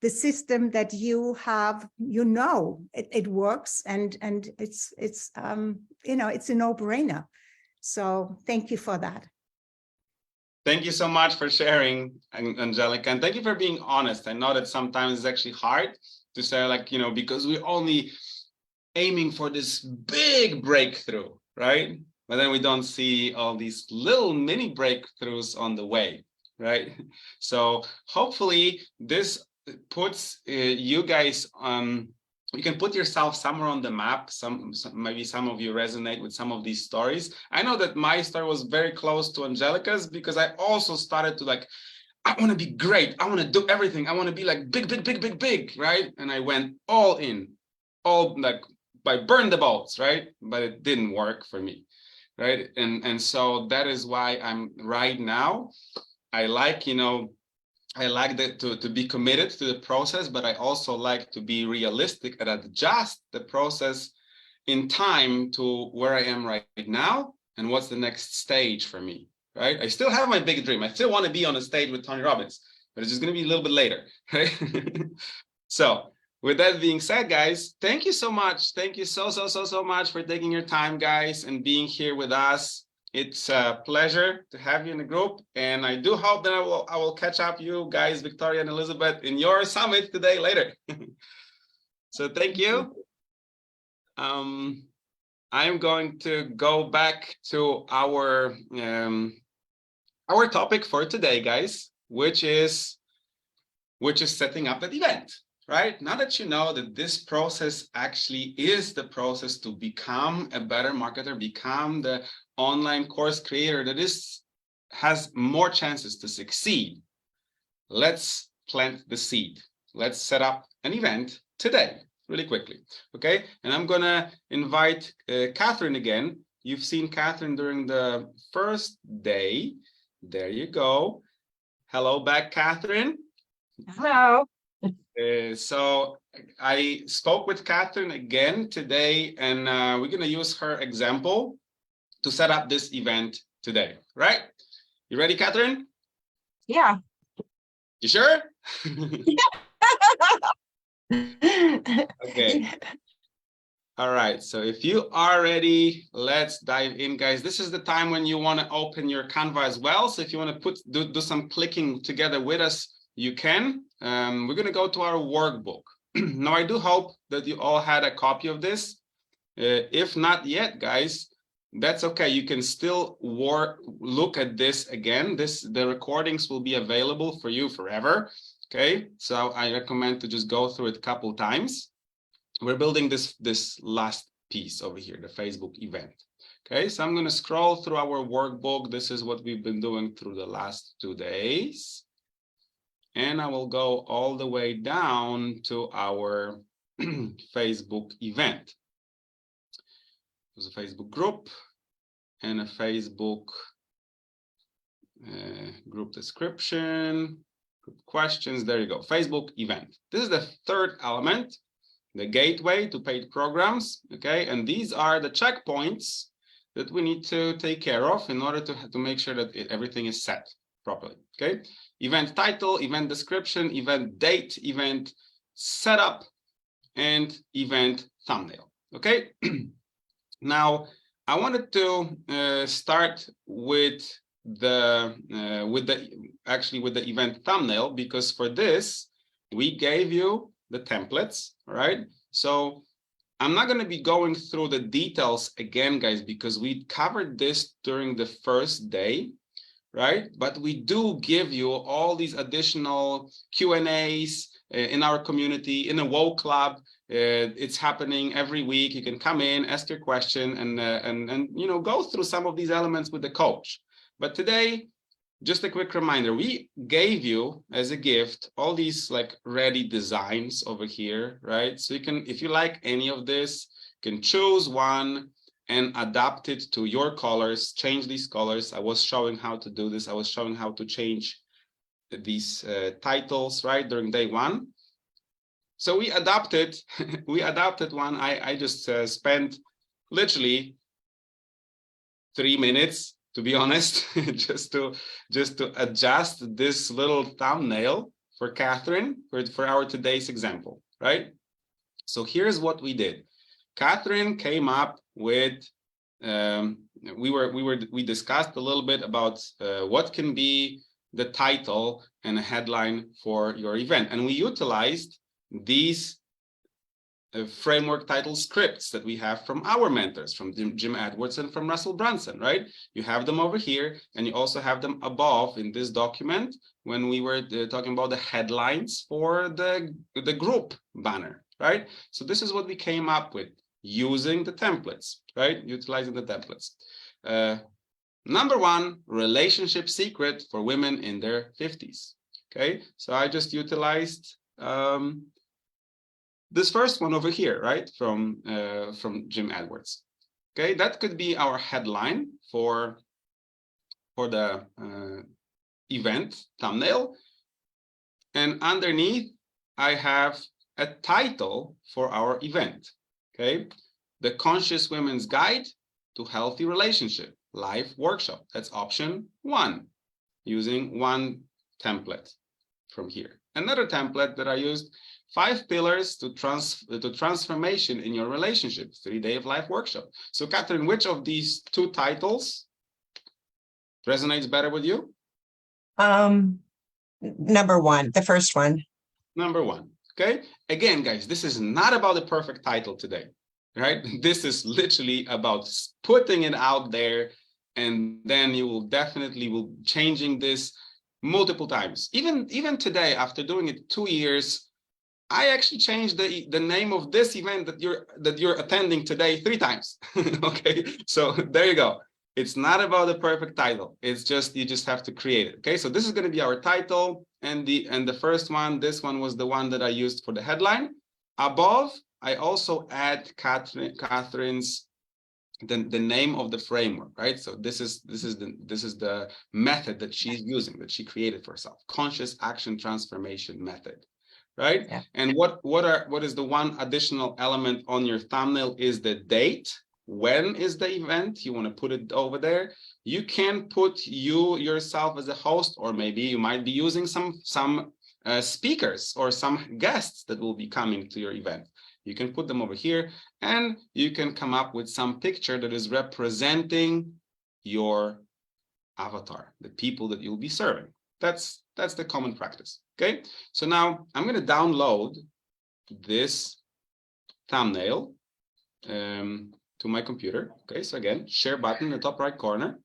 the system that you have, you know, it works, and it's you know, it's a no-brainer. So thank you for that. Thank you so much for sharing, Angelica, and thank you for being honest. I know that sometimes it's actually hard to say, like, you know, because we're only aiming for this big breakthrough, right? But then we don't see all these little mini breakthroughs on the way, right? So hopefully this puts you guys you can put yourself somewhere on the map. Maybe some of you resonate with some of these stories. I know that my story was very close to Angelica's, because I also started to, like, I want to be great. I want to do everything. I want to be like big, right? And I went all in, all like by burn the boats, right? But it didn't work for me, right? And so that is why I'm right now. I like, you know, I like to be committed to the process, but I also like to be realistic and adjust the process in time to where I am right now and what's the next stage for me, right? I still have my big dream. I still want to be on a stage with Tony Robbins, but it's just going to be a little bit later, right? So with that being said, guys, thank you so much. Thank you so much for taking your time, guys, and being here with us. It's a pleasure to have you in the group, and I do hope that I will catch up you guys, Victoria and Elizabeth, in your summit today later. So thank you. I'm going to go back to our topic for today, guys, which is setting up that event. Right? Now that you know that this process actually is the process to become a better marketer, become the online course creator that has more chances to succeed, let's plant the seed. Let's set up an event today, really quickly, okay? And I'm gonna invite Catherine again. You've seen Catherine during the first day. There you go. Hello back, Catherine. Hello. So I spoke with Catherine again today, and we're going to use her example to set up this event today, right? You ready, Catherine? Yeah. You sure? Okay. All right. So if you are ready, let's dive in, guys. This is the time when you want to open your Canva as well. So if you want to do some clicking together with us, you can. We're going to go to our workbook. Now, I do hope that you all had a copy of this. If not yet, guys, that's okay. You can still look at this again. The recordings will be available for you forever. Okay, so I recommend to just go through it a couple times. We're building this last piece over here, the Facebook event. Okay, so I'm going to scroll through our workbook. This is what we've been doing through the last 2 days. And I will go all the way down to our Facebook event. There's a Facebook group and a Facebook group description, group questions. There you go, Facebook event. This is the third element, the gateway to paid programs. Okay, and these are the checkpoints that we need to take care of in order to make sure that everything is set properly. Okay, event title, event description, event date, event setup, and event thumbnail. Okay. Now I wanted to start with the event thumbnail, because for this we gave you the templates. All right, so I'm not going to be going through the details again, guys, because we covered this during the first day. Right, but we do give you all these additional Q&As in our community, in the WOW Club. It's happening every week. You can come in, ask your question, and you know, go through some of these elements with the coach. But today, just a quick reminder: we gave you as a gift all these like ready designs over here, right? So you can, if you like any of this, you can choose one and adapt it to your colors, change these colors. I was showing how to do this. I was showing how to change these titles, right, during day one. So we adapted, one. I just spent literally 3 minutes, to be honest, just to adjust this little thumbnail for Catherine for our today's example, right? So here's what we did. Catherine came up with, we discussed a little bit about what can be the title and a headline for your event, and we utilized these framework title scripts that we have from our mentors, from Jim Edwards and from Russell Brunson, right? You have them over here, and you also have them above in this document when we were talking about the headlines for the group banner, right? So this is what we came up with using the templates, right? Utilizing the templates. Number one, relationship secret for women in their 50s. Okay, so I just utilized this first one over here, right, from Jim Edwards. Okay, that could be our headline for the event thumbnail. And underneath, I have a title for our event, okay? The Conscious Women's Guide to Healthy Relationship Live Workshop. That's option 1, using one template from here. Another template that I used, 5 pillars to transformation in your relationship, 3-day of life workshop. So Catherine, which of these 2 titles resonates better with you? Number 1, the first one. Number 1. Okay. Again, guys, this is not about the perfect title today, right? This is literally about putting it out there, and then you will definitely will changing this multiple times. Even today, after doing it 2 years, I actually changed the name of this event that you're attending today 3 times. Okay, so there you go. It's not about the perfect title. It's just, you just have to create it. Okay, so this is going to be our title, and the first one, this one was the one that I used for the headline. Above, I also add Catherine's the name of the framework, right? So this is the method that she's using, that she created for herself, conscious action transformation method, right? Yeah. And what is the one additional element on your thumbnail is the date. When is the event? You want to put it over there. You can put yourself as a host, or maybe you might be using some speakers or some guests that will be coming to your event. You can put them over here, and you can come up with some picture that is representing your avatar, the people that you'll be serving. That's the common practice. Okay, so now I'm going to download this thumbnail to my computer. Okay, so again, share button in the top right corner.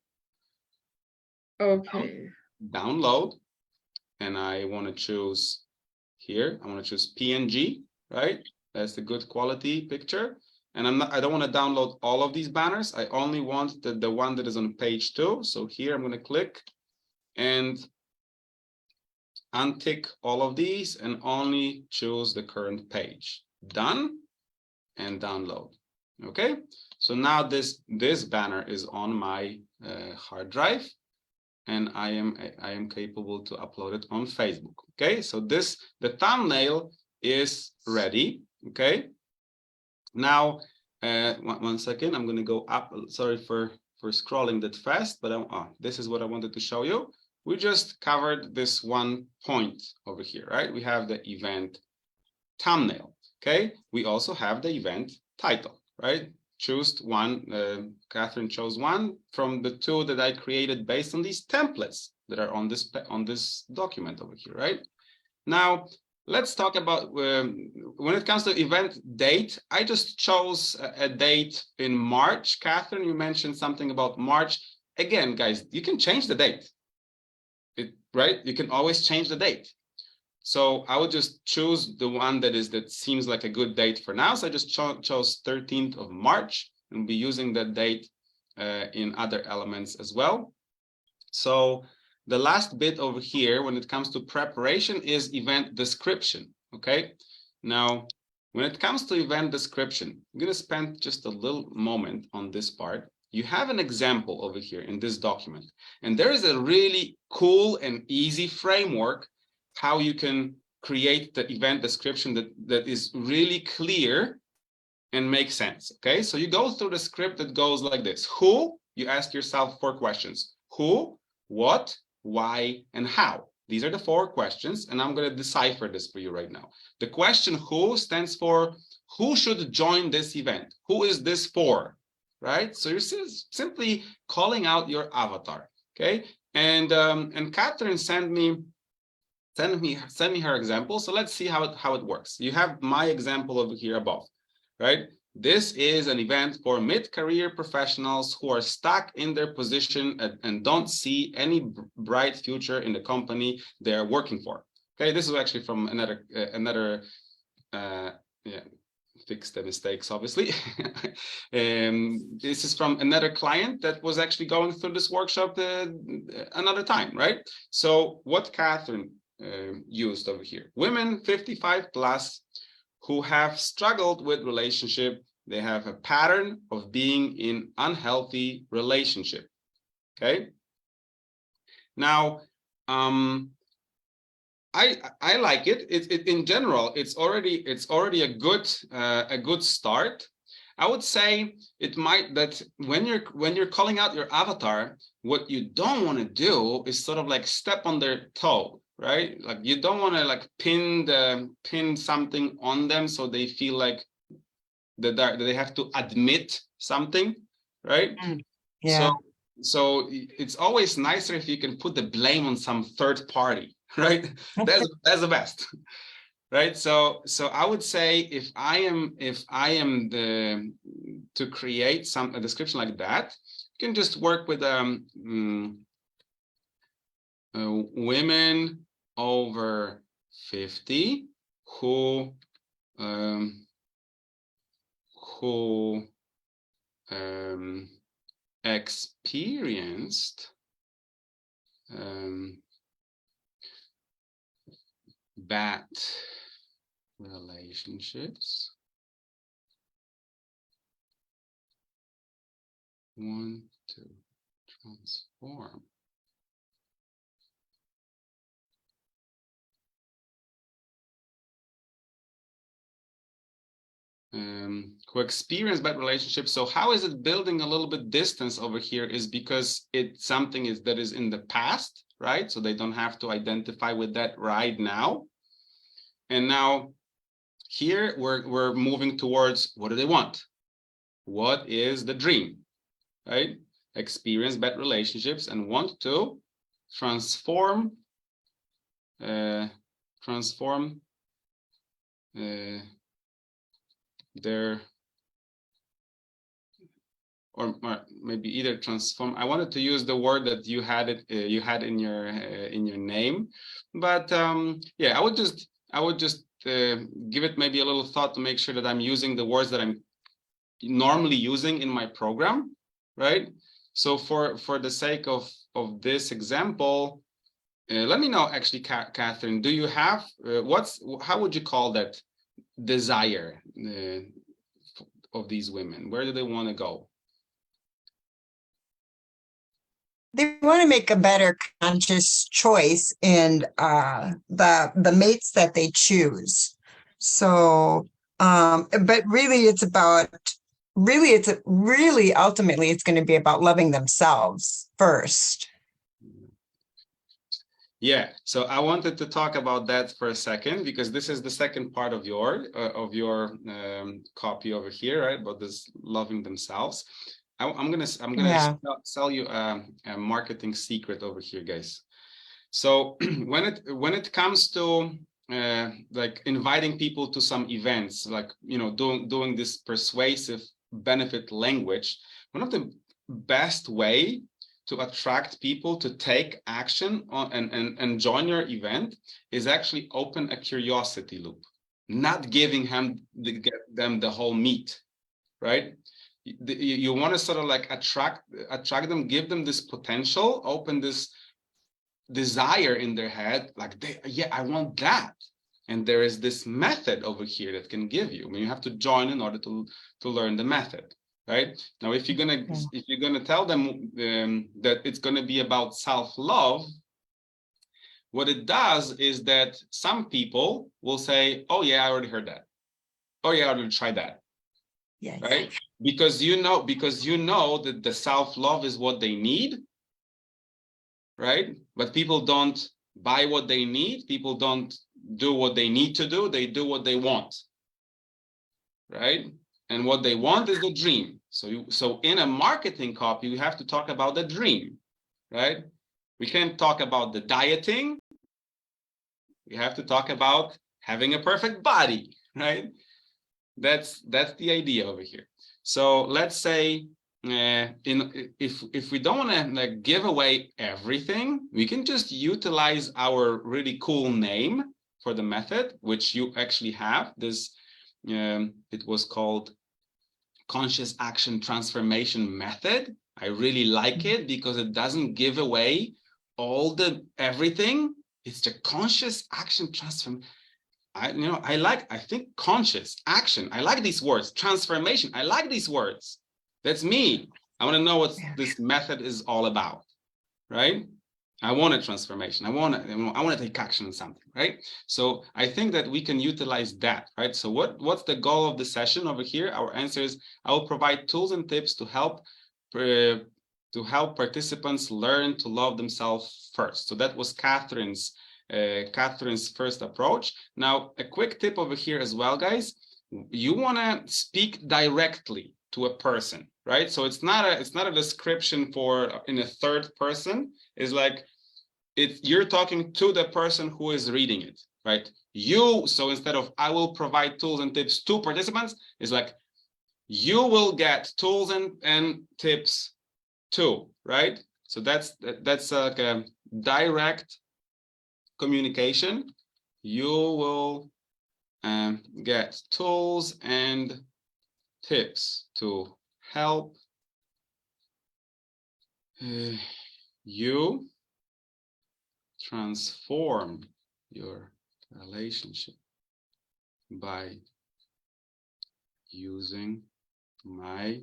Okay. Download, and I want to choose here. I want to choose PNG, right? That's the good quality picture. And I don't want to download all of these banners. I only want the one that is on page 2. So here I'm going to click and untick all of these and only choose the current page. Done, and download. Okay, so now this banner is on my hard drive, and I am capable to upload it on Facebook. Okay, so the thumbnail is ready. Okay, now one second, I'm going to go up. Sorry for scrolling that fast, but this is what I wanted to show you. We just covered this one point over here, right? We have the event thumbnail. Okay, we also have the event title, right? Choose one. Catherine chose one from the 2 that I created based on these templates that are on this document over here, right? Now let's talk about when it comes to event date. I just chose a date in March. Catherine, you mentioned something about March. Again, guys, you can change the date. Right? You can always change the date. So I would just choose the one that seems like a good date for now. So I just chose 13th of March, and be using that date in other elements as well. So the last bit over here, when it comes to preparation, is event description. Okay. Now, when it comes to event description, I'm going to spend just a little moment on this part. You have an example over here in this document, and there is a really cool and easy framework how you can create the event description that is really clear and makes sense. Okay, so you go through the script that goes like this. Who? You ask yourself 4 questions. Who, what, why, and how. These are the 4 questions, and I'm going to decipher this for you right now. The question who stands for who should join this event? Who is this for? Right? So you're simply calling out your avatar. Okay, and Catherine sent me her example. So let's see how it works. You have my example over here above, right? This is an event for mid-career professionals who are stuck in their position and don't see any bright future in the company they're working for. Okay, this is actually from another fix the mistakes, obviously. This is from another client that was actually going through this workshop another time, right? So what Catherine used over here, women 55 plus who have struggled with relationship. They have a pattern of being in unhealthy relationship. Okay. Now, I like it. It in general, it's already a good start. I would say it might that when you're calling out your avatar, what you don't want to do is sort of like step on their toe, right? Like you don't want to like pin something on them so they feel like that they have to admit something, right? Yeah. So it's always nicer if you can put the blame on some third party, right? That's the best. Right, so I would say if I am to create a description like that, you can just work with women over 50 who experienced bad relationships, want to transform. Who experience bad relationships. So how is it building a little bit distance over here is because it's something that is in the past, right? So they don't have to identify with that right now. And now here we're moving towards what do they want? What is the dream, right? Experience bad relationships and want to transform their, or maybe either transform. I wanted to use the word that you had in your name, but yeah, I would just give it maybe a little thought to make sure that I'm using the words that I'm normally using in my program, right? So for the sake of this example, let me know actually, Catherine, do you have how would you call that desire of these women? Where do they want to go? They want to make a better conscious choice in the mates that they choose. So, but really it's about, ultimately it's going to be about loving themselves first. Yeah, so I wanted to talk about that for a second because this is the second part of your copy over here, right? About this loving themselves. I'm gonna sell you a marketing secret over here, guys. So when it comes to like inviting people to some events, like doing this persuasive benefit language, one of the best way to attract people to take action on and join your event is actually open a curiosity loop, not giving them the whole meat, right? You want to sort of like attract them, give them this potential, open this desire in their head, like yeah, I want that. And there is this method over here that can give you. I mean, you have to join in order to learn the method. Right now, if you're gonna tell them that it's gonna be about self-love, what it does is that some people will say, "Oh yeah, I already heard that. Oh yeah, I already tried that." Yes. Right? Because you know that the self-love is what they need, right? But people don't buy what they need. People don't do what they need to do. They do what they want, right? And what they want is the dream. So in a marketing copy, we have to talk about the dream, right? We can't talk about the dieting. We have to talk about having a perfect body, right? That's the idea over here. So let's say if we don't want to like give away everything, we can just utilize our really cool name for the method, which you actually have. This it was called Conscious Action Transformation Method. I really like it because it doesn't give away everything. It's the conscious action transformation. I think conscious action. I like these words. Transformation. I like these words. That's me. I want to know what this method is all about, right? I want a transformation. I want to take action on something, right? So I think that we can utilize that, right? So what's the goal of the session over here? Our answer is I will provide tools and tips to help participants learn to love themselves first. So that was Catherine's first approach. Now, a quick tip over here as well, guys. You want to speak directly to a person, right? So it's not a description for in a third person. It's like you're talking to the person who is reading it, right? So instead of I will provide tools and tips to participants, it's like you will get tools and tips too, right? So that's like a direct communication. You will get tools and tips to help you transform your relationship by using my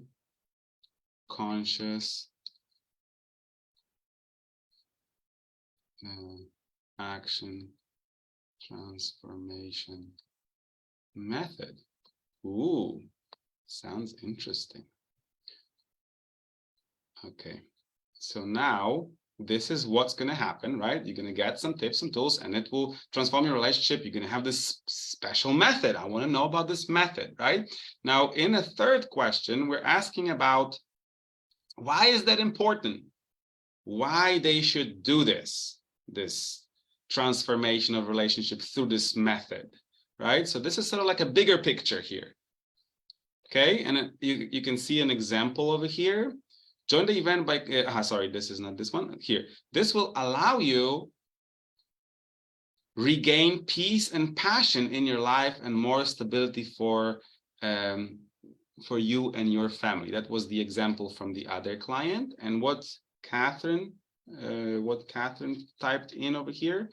conscious action transformation method. Ooh, sounds interesting. Okay, so now this is what's going to happen, right? You're going to get some tips and tools and it will transform your relationship. You're going to have this special method. I want to know about this method, right? Now, in a third question, we're asking about why is that important? Why they should do this transformation of relationship through this method, right? So this is sort of like a bigger picture here. Okay, and you can see an example over here. Join the event by, sorry, this is not this one here. This will allow you regain peace and passion in your life and more stability for you and your family. That was the example from the other client. And what Catherine typed in over here,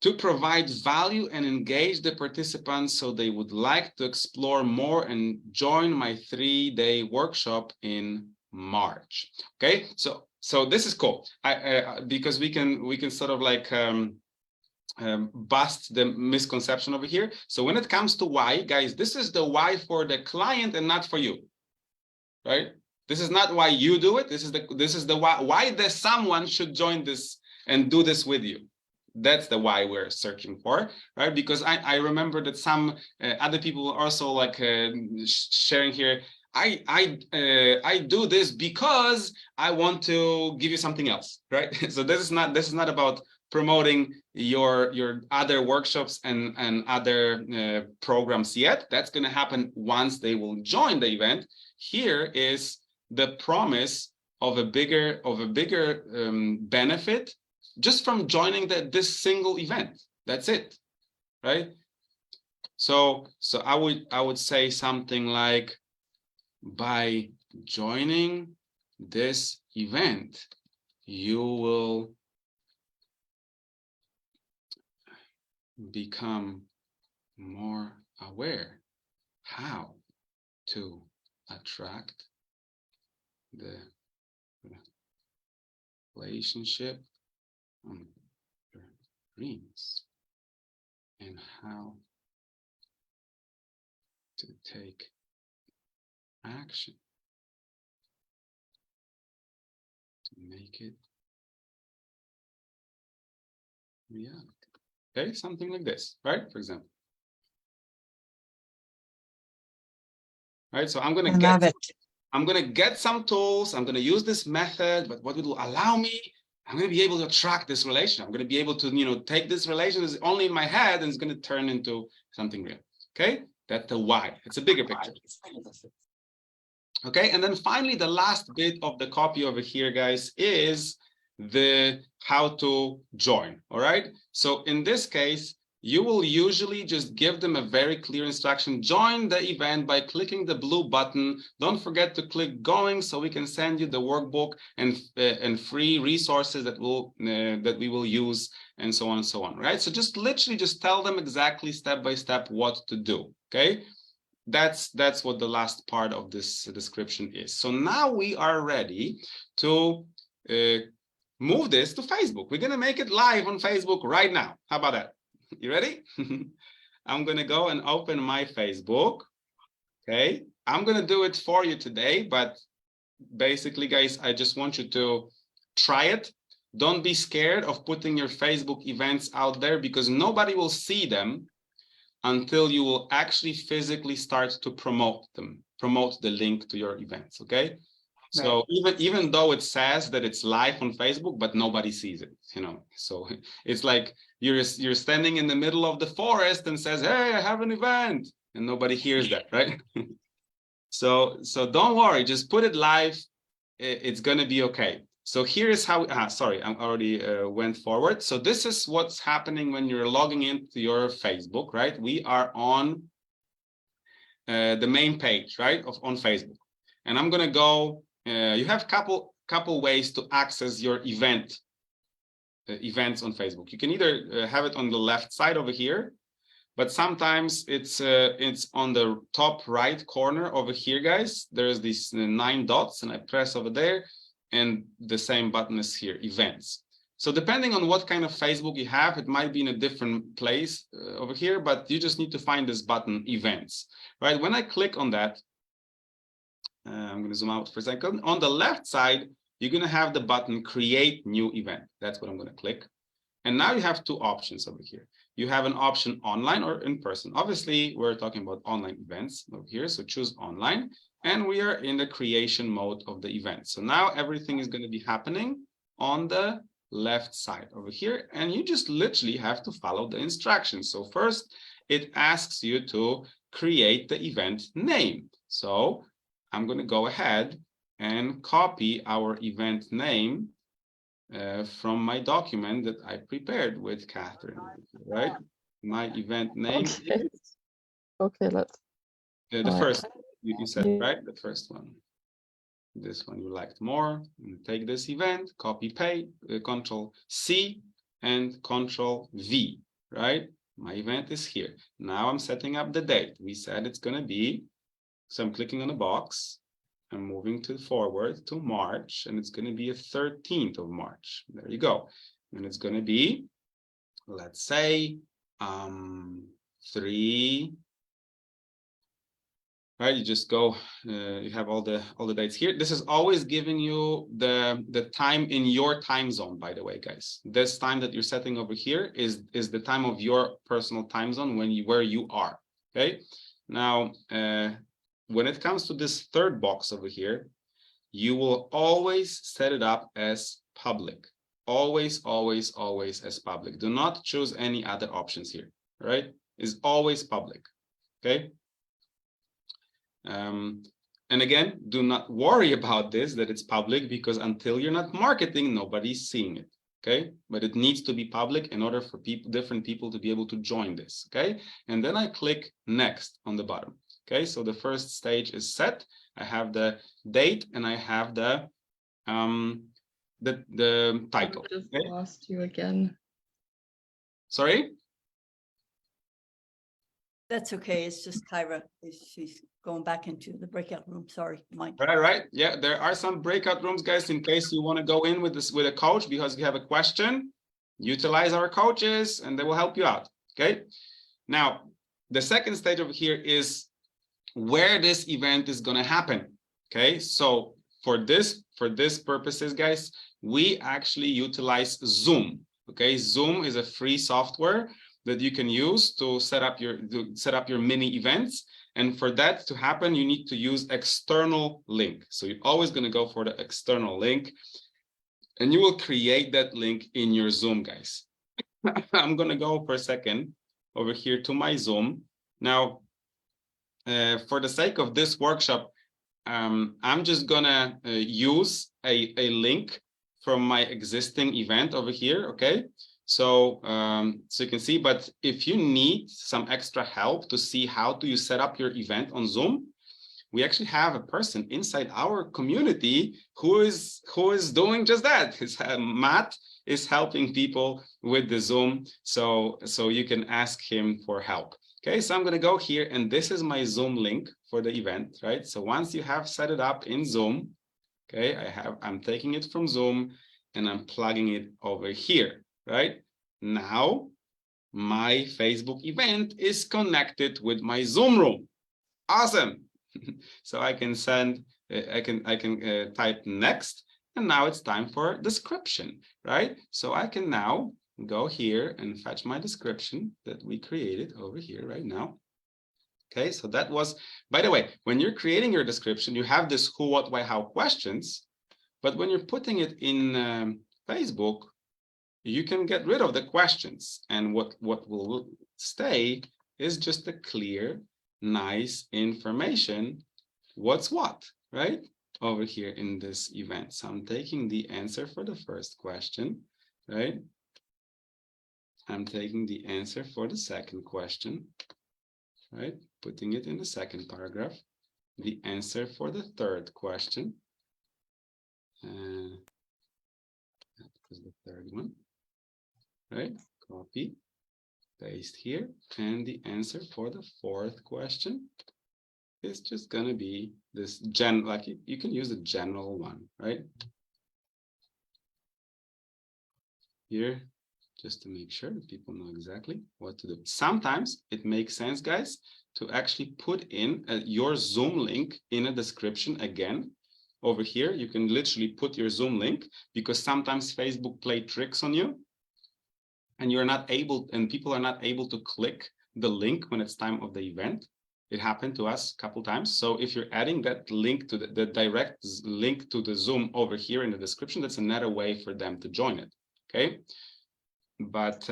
to provide value and engage the participants so they would like to explore more and join my 3-day workshop in March. Okay, so this is cool. Because we can sort of like bust the misconception over here. So when it comes to why, guys, this is the why for the client and not for you, right? This is not why you do it. This is the why that someone should join this and do this with you. That's the why we're searching for, right? Because I remember that some other people also like sharing here. I do this because I want to give you something else, right? So this is not about promoting your other workshops and other programs yet. That's going to happen once they will join the event. Here is the promise of a bigger benefit just from joining this single event. That's it, right? So I would say something like, by joining this event, you will become more aware how to attract the relationship on your dreams and how to take action to make it reality. Okay, something like this, right? For example. All right, so I'm gonna get some tools. I'm gonna use this method, but what it will allow me, I'm going to be able to attract this relation. I'm going to be able to, take this relation that's only in my head and it's going to turn into something real. Okay, that's the why. It's a bigger picture. Okay, and then finally, the last bit of the copy over here, guys, is the how to join. All right. So in this case, you will usually just give them a very clear instruction. Join the event by clicking the blue button. Don't forget to click going so we can send you the workbook and free resources that we will use and so on and so on, right? So just literally just tell them exactly step by step what to do, okay? That's what the last part of this description is. So now we are ready to move this to Facebook. We're gonna make it live on Facebook right now. How about that? You ready? I'm gonna go and open my Facebook. Okay, I'm gonna do it for you today, but basically, guys, I just want you to try it. Don't be scared of putting your Facebook events out there, because nobody will see them until you will actually physically start to promote them, promote the link to your events, okay? So even though it says that it's live on Facebook, but nobody sees it, you know? So it's like you're standing in the middle of the forest and says, hey, I have an event, and nobody hears that, right? So don't worry, just put it live. It's gonna be okay. So here is how, sorry, I already went forward. So this is what's happening when you're logging into your Facebook, right? We are on the main page, right, on Facebook. And I'm gonna go, you have couple ways to access your events on Facebook. You can either have it on the left side over here, but sometimes it's on the top right corner over here, guys. There's these 9 dots, and I press over there, and the same button is here, events. So depending on what kind of Facebook you have, it might be in a different place over here, but you just need to find this button, events, right? When I click on that, I'm going to zoom out for a second. On the left side, you're going to have the button, create new event. That's what I'm going to click. And now you have 2 options over here. You have an option online or in person. Obviously, we're talking about online events over here. So choose online, and we are in the creation mode of the event. So now everything is going to be happening on the left side over here. And you just literally have to follow the instructions. So first, it asks you to create the event name. So I'm going to go ahead and copy our event name from my document that I prepared with Catherine, right? My event name. Okay, let's. The first you said, right? The first one. This one you liked more. Take this event, copy, paste, Control C and Control V, right? My event is here. Now I'm setting up the date. We said it's going to be, so I'm clicking on the box. I'm moving forward to March, and it's going to be a 13th of March. There you go. And it's going to be, let's say, 3. Right, you just go. You have all the dates here. This is always giving you the time in your time zone. By the way, guys, this time that you're setting over here is the time of your personal time zone where you are. Okay. Now, when it comes to this third box over here, you will always set it up as public. Always, always, always as public. Do not choose any other options here, right? It's always public, okay? And again, do not worry about this, that it's public, because until you're not marketing, nobody's seeing it, okay? But it needs to be public in order for different people to be able to join this, okay? And then I click next on the bottom. Okay, so the first stage is set. I have the date and I have the title. I just okay? lost you again. Sorry? That's okay. It's just Kyra. She's going back into the breakout room. Sorry, Mike. Right. Yeah, there are some breakout rooms, guys, in case you want to go in with a coach because you have a question. Utilize our coaches and they will help you out. Okay. Now, the second stage over here is where this event is going to happen. Okay, so for this purposes, guys, we actually utilize Zoom. Okay, Zoom is a free software that you can use to set up your mini events, and for that to happen, you need to use external link. So you're always going to go for the external link, and you will create that link in your Zoom, guys. I'm going to go for a second over here to my Zoom now. For the sake of this workshop, I'm just gonna use a link from my existing event over here, okay? So you can see, but if you need some extra help to see how do you set up your event on Zoom, we actually have a person inside our community who is doing just that. Matt is helping people with the Zoom, so you can ask him for help. Okay, so I'm going to go here, and this is my Zoom link for the event, right? So once you have set it up in Zoom, okay, I'm taking it from Zoom, and I'm plugging it over here, right? Now, my Facebook event is connected with my Zoom room. Awesome. So I can send, I can type next, and now it's time for description, right? So I can now go here and fetch my description that we created over here right now. Okay, so that was, by the way, when you're creating your description, you have this who, what, why, how questions, but when you're putting it in Facebook, you can get rid of the questions, and what will stay is just a clear, nice information. What's what, right? Over here in this event. So I'm taking the answer for the first question, right? I'm taking the answer for the second question, right? Putting it in the second paragraph. The answer for the third question. That was the third one, right? Copy, paste here. And the answer for the fourth question is just going to be this like you can use a general one, right? Here, just to make sure that people know exactly what to do. Sometimes it makes sense, guys, to actually put in your Zoom link in a description again. Over here, you can literally put your Zoom link, because sometimes Facebook play tricks on you and you're not able, and people are not able to click the link when it's time of the event. It happened to us a couple times. So if you're adding that link to the direct link to the Zoom over here in the description, that's another way for them to join it. Okay. But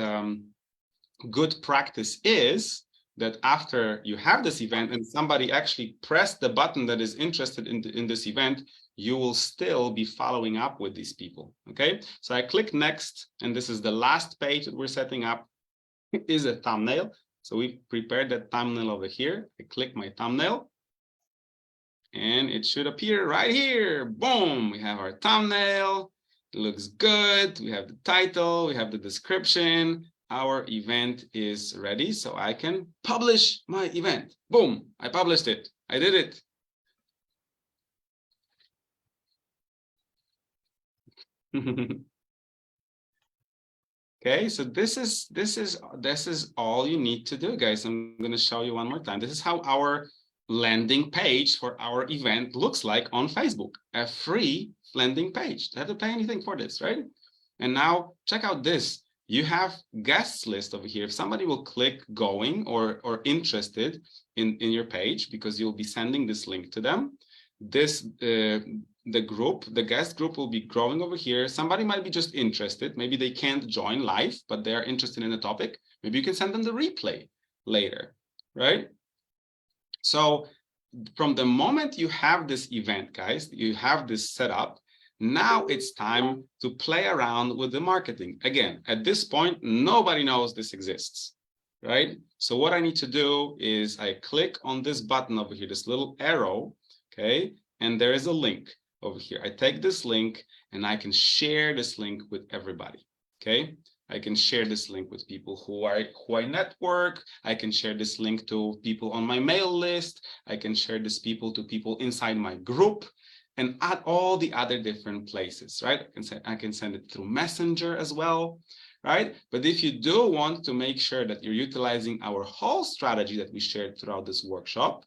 good practice is that after you have this event and somebody actually pressed the button that is interested in this event, you will still be following up with these people. Okay, so I click next, and this is the last page that we're setting up. It is a thumbnail. So we prepared that thumbnail over here. I click my thumbnail, and it should appear right here. Boom, we have our thumbnail. It looks good. We have the title, we have the description. Our event is ready, so I can publish my event. Boom, I published it. I did it. Okay, so this is all you need to do, guys. I'm going to show you one more time. This is how our landing page for our event looks like on Facebook. A free landing page. You have to pay anything for this, right? And now check out this. You have guests list over here. If somebody will click going or interested in your page, because you'll be sending this link to them, this the guest group will be growing over here. Somebody might be just interested. Maybe they can't join live, but they're interested in the topic. Maybe you can send them the replay later, right? So from the moment you have this event, guys, you have this set up, now it's time to play around with the marketing. Again, at this point, nobody knows this exists, right? So what I need to do is I click on this button over here, this little arrow, okay? And there is a link over here. I take this link and I can share this link with everybody, okay? I can share this link with people who I network. I can share this link to people on my mail list. I can share this to people inside my group, and at all the other different places, right? I can send it through Messenger as well, right? But if you do want to make sure that you're utilizing our whole strategy that we shared throughout this workshop,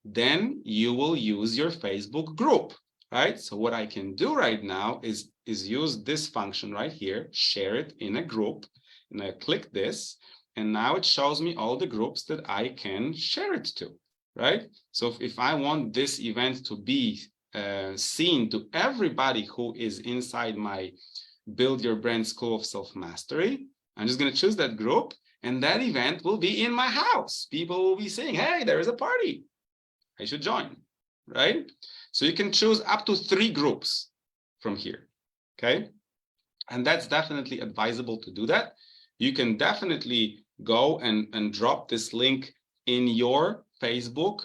then you will use your Facebook group, right? So what I can do right now is use this function right here, share it in a group, and I click this, and now it shows me all the groups that I can share it to, right? So if I want this event to be seen to everybody who is inside my Build Your Brand School of Self-Mastery, I'm just going to choose that group, and that event will be in my house. People will be saying, hey, there is a party. I should join, right? So you can choose up to 3 groups from here, okay? And that's definitely advisable to do that. You can definitely go and drop this link in your Facebook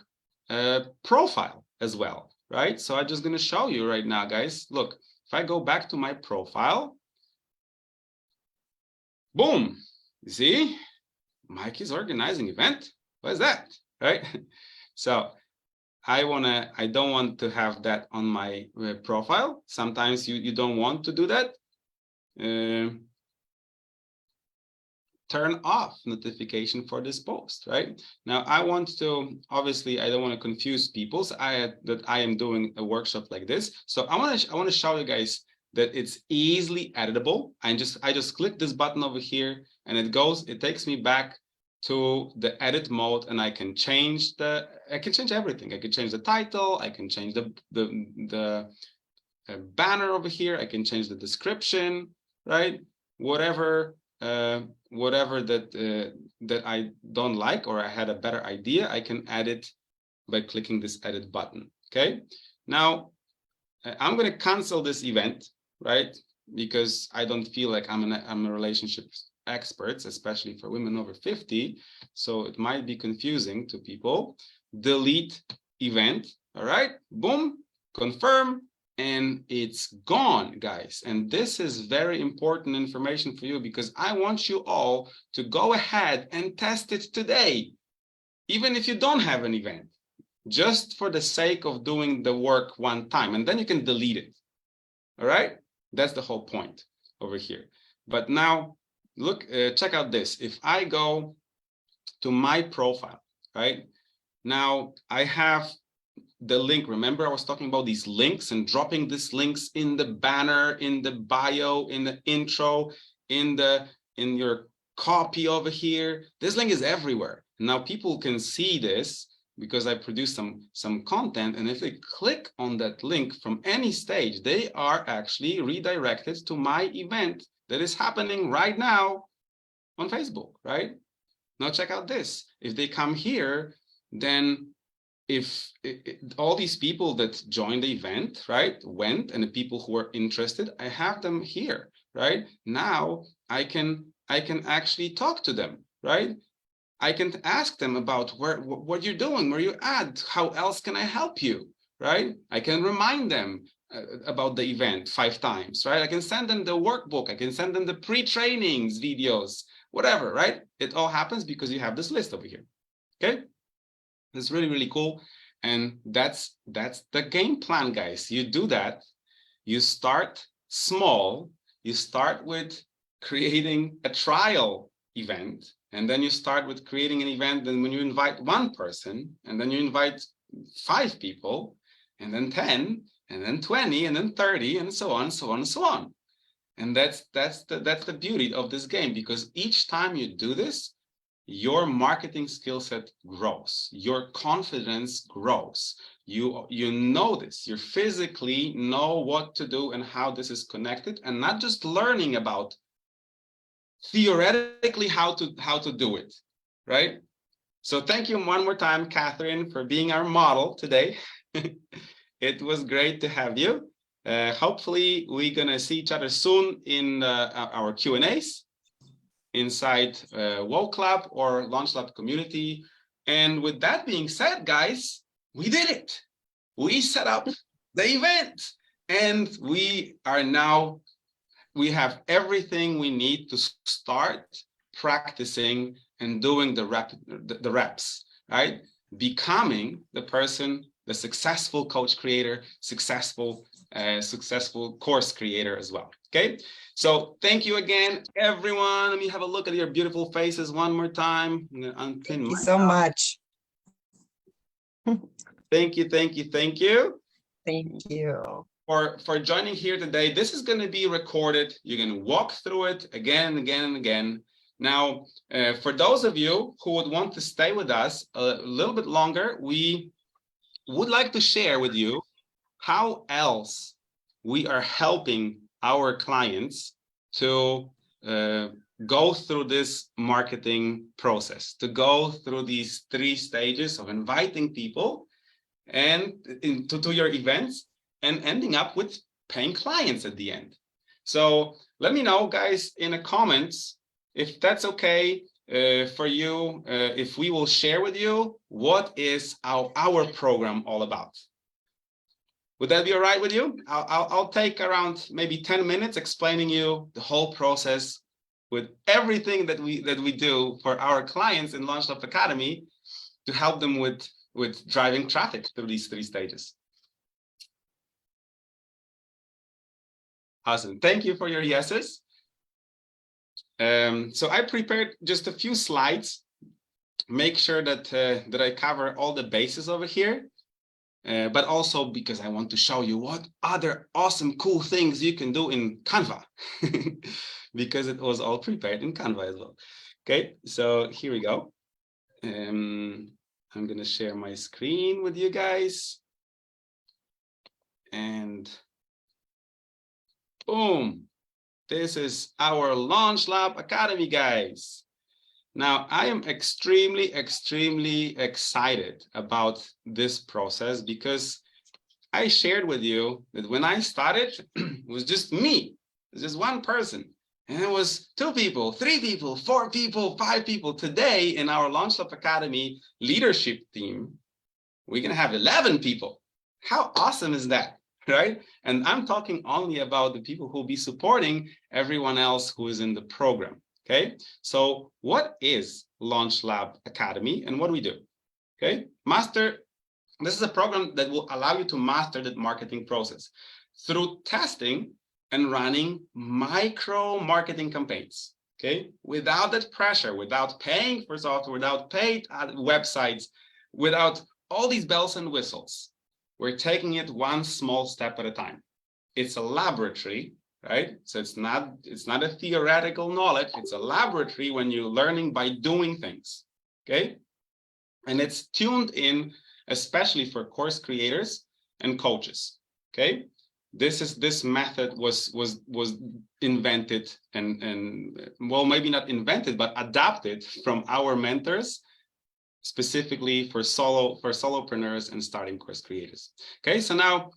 profile as well, right? So I'm just going to show you right now, guys. Look, if I go back to my profile, boom, you see, Mike is organizing event. What is that, right? So I don't want to have that on my profile. Sometimes you don't want to do that. turn off notification for this post, right? Now, I want to, obviously, I don't want to confuse people. So I am doing a workshop like this. So I want to show you guys that it's easily editable. I just click this button over here and it takes me back to the edit mode, and I can change everything. I can change the title, I can change the banner over here, I can change the description, right? Whatever that I don't like, or I had a better idea, I can add it by clicking this edit button. Okay, now I'm going to cancel this event, right? Because I don't feel like I'm a relationship expert, especially for women over 50. So it might be confusing to people. Delete event. All right, boom, confirm. And it's gone, guys. And this is very important information for you, because I want you all to go ahead and test it today, even if you don't have an event, just for the sake of doing the work one time, and then you can delete it. All right, that's the whole point over here. But now look, check out this. If I go to my profile, right now, I have the link. Remember, I was talking about these links and dropping these links in the banner, in the bio, in the intro, in your copy over here. This link is everywhere. Now people can see this because I produced some content, and if they click on that link from any stage, they are actually redirected to my event that is happening right now on Facebook, right? Now check out this. If they come here, then if all these people that joined the event, right, went, and the people who are interested, I have them here, right? Now I can actually talk to them, right? I can ask them about what you're doing, where you at, how else can I help you, right? I can remind them about the event 5 times, right? I can send them the workbook, I can send them the pre-trainings videos, whatever, right? It all happens because you have this list over here, okay? It's really, really cool. And that's the game plan, guys. You do that. You start small. You start with creating a trial event, and then you start with creating an event. Then when you invite 1 person, and then you invite 5 people, and then 10, and then 20, and then 30, and so on, so on, and so on. And that's the beauty of this game, because each time you do this, your marketing skill set grows, your confidence grows. You know this, you physically know what to do and how this is connected, and not just learning about theoretically how to do it, right? So thank you one more time, Catherine, for being our model today. It was great to have you. Hopefully we're gonna see each other soon in our Q&As. Inside WOW Club or Launch Lab community. And with that being said, guys, we did it. We set up the event, and we have everything we need to start practicing and doing the reps, right? Becoming the person, the successful coach creator, successful course creator as well, okay? So thank you again, everyone. Let me have a look at your beautiful faces one more time. Thank you so much. Thank you, thank you, thank you. Thank you. For joining here today. This is going to be recorded. You're going to walk through it again and again and again. Now, for those of you who would want to stay with us a little bit longer, we would like to share with you how else we are helping our clients to go through this marketing process, to go through these 3 stages of inviting people and to your events and ending up with paying clients at the end. So let me know, guys, in the comments, if that's okay for you, if we will share with you what is our program all about. Would that be all right with you? I'll take around maybe 10 minutes explaining you the whole process with everything that we do for our clients in Launch Lab Academy to help them with driving traffic through these 3 stages. Awesome. Thank you for your yeses. So I prepared just a few slides, make sure that that I cover all the bases over here, but also because I want to show you what other awesome, cool things you can do in Canva, because it was all prepared in Canva as well. Okay, so here we go. I'm going to share my screen with you guys. And boom, this is our Launch Lab Academy, guys. Now, I am extremely excited about this process because I shared with you that when I started, it was just me. It was just one person. And it was 2 people, 3 people, 4 people, 5 people. Today, in our Launch Lab Academy leadership team, we're going to have 11 people. How awesome is that, right? And I'm talking only about the people who will be supporting everyone else who is in the program. Okay, so what is Launch Lab Academy and what do we do? Okay, this is a program that will allow you to master the marketing process through testing and running micro marketing campaigns. Okay, without that pressure, without paying for software, without paid websites, without all these bells and whistles. We're taking it one small step at a time. It's a laboratory, right? So it's not a theoretical knowledge. It's a laboratory when you're learning by doing things, okay? And it's tuned in, especially for course creators and coaches, okay? This method was invented and well, maybe not invented, but adapted from our mentors, specifically for solopreneurs and starting course creators. Okay, so now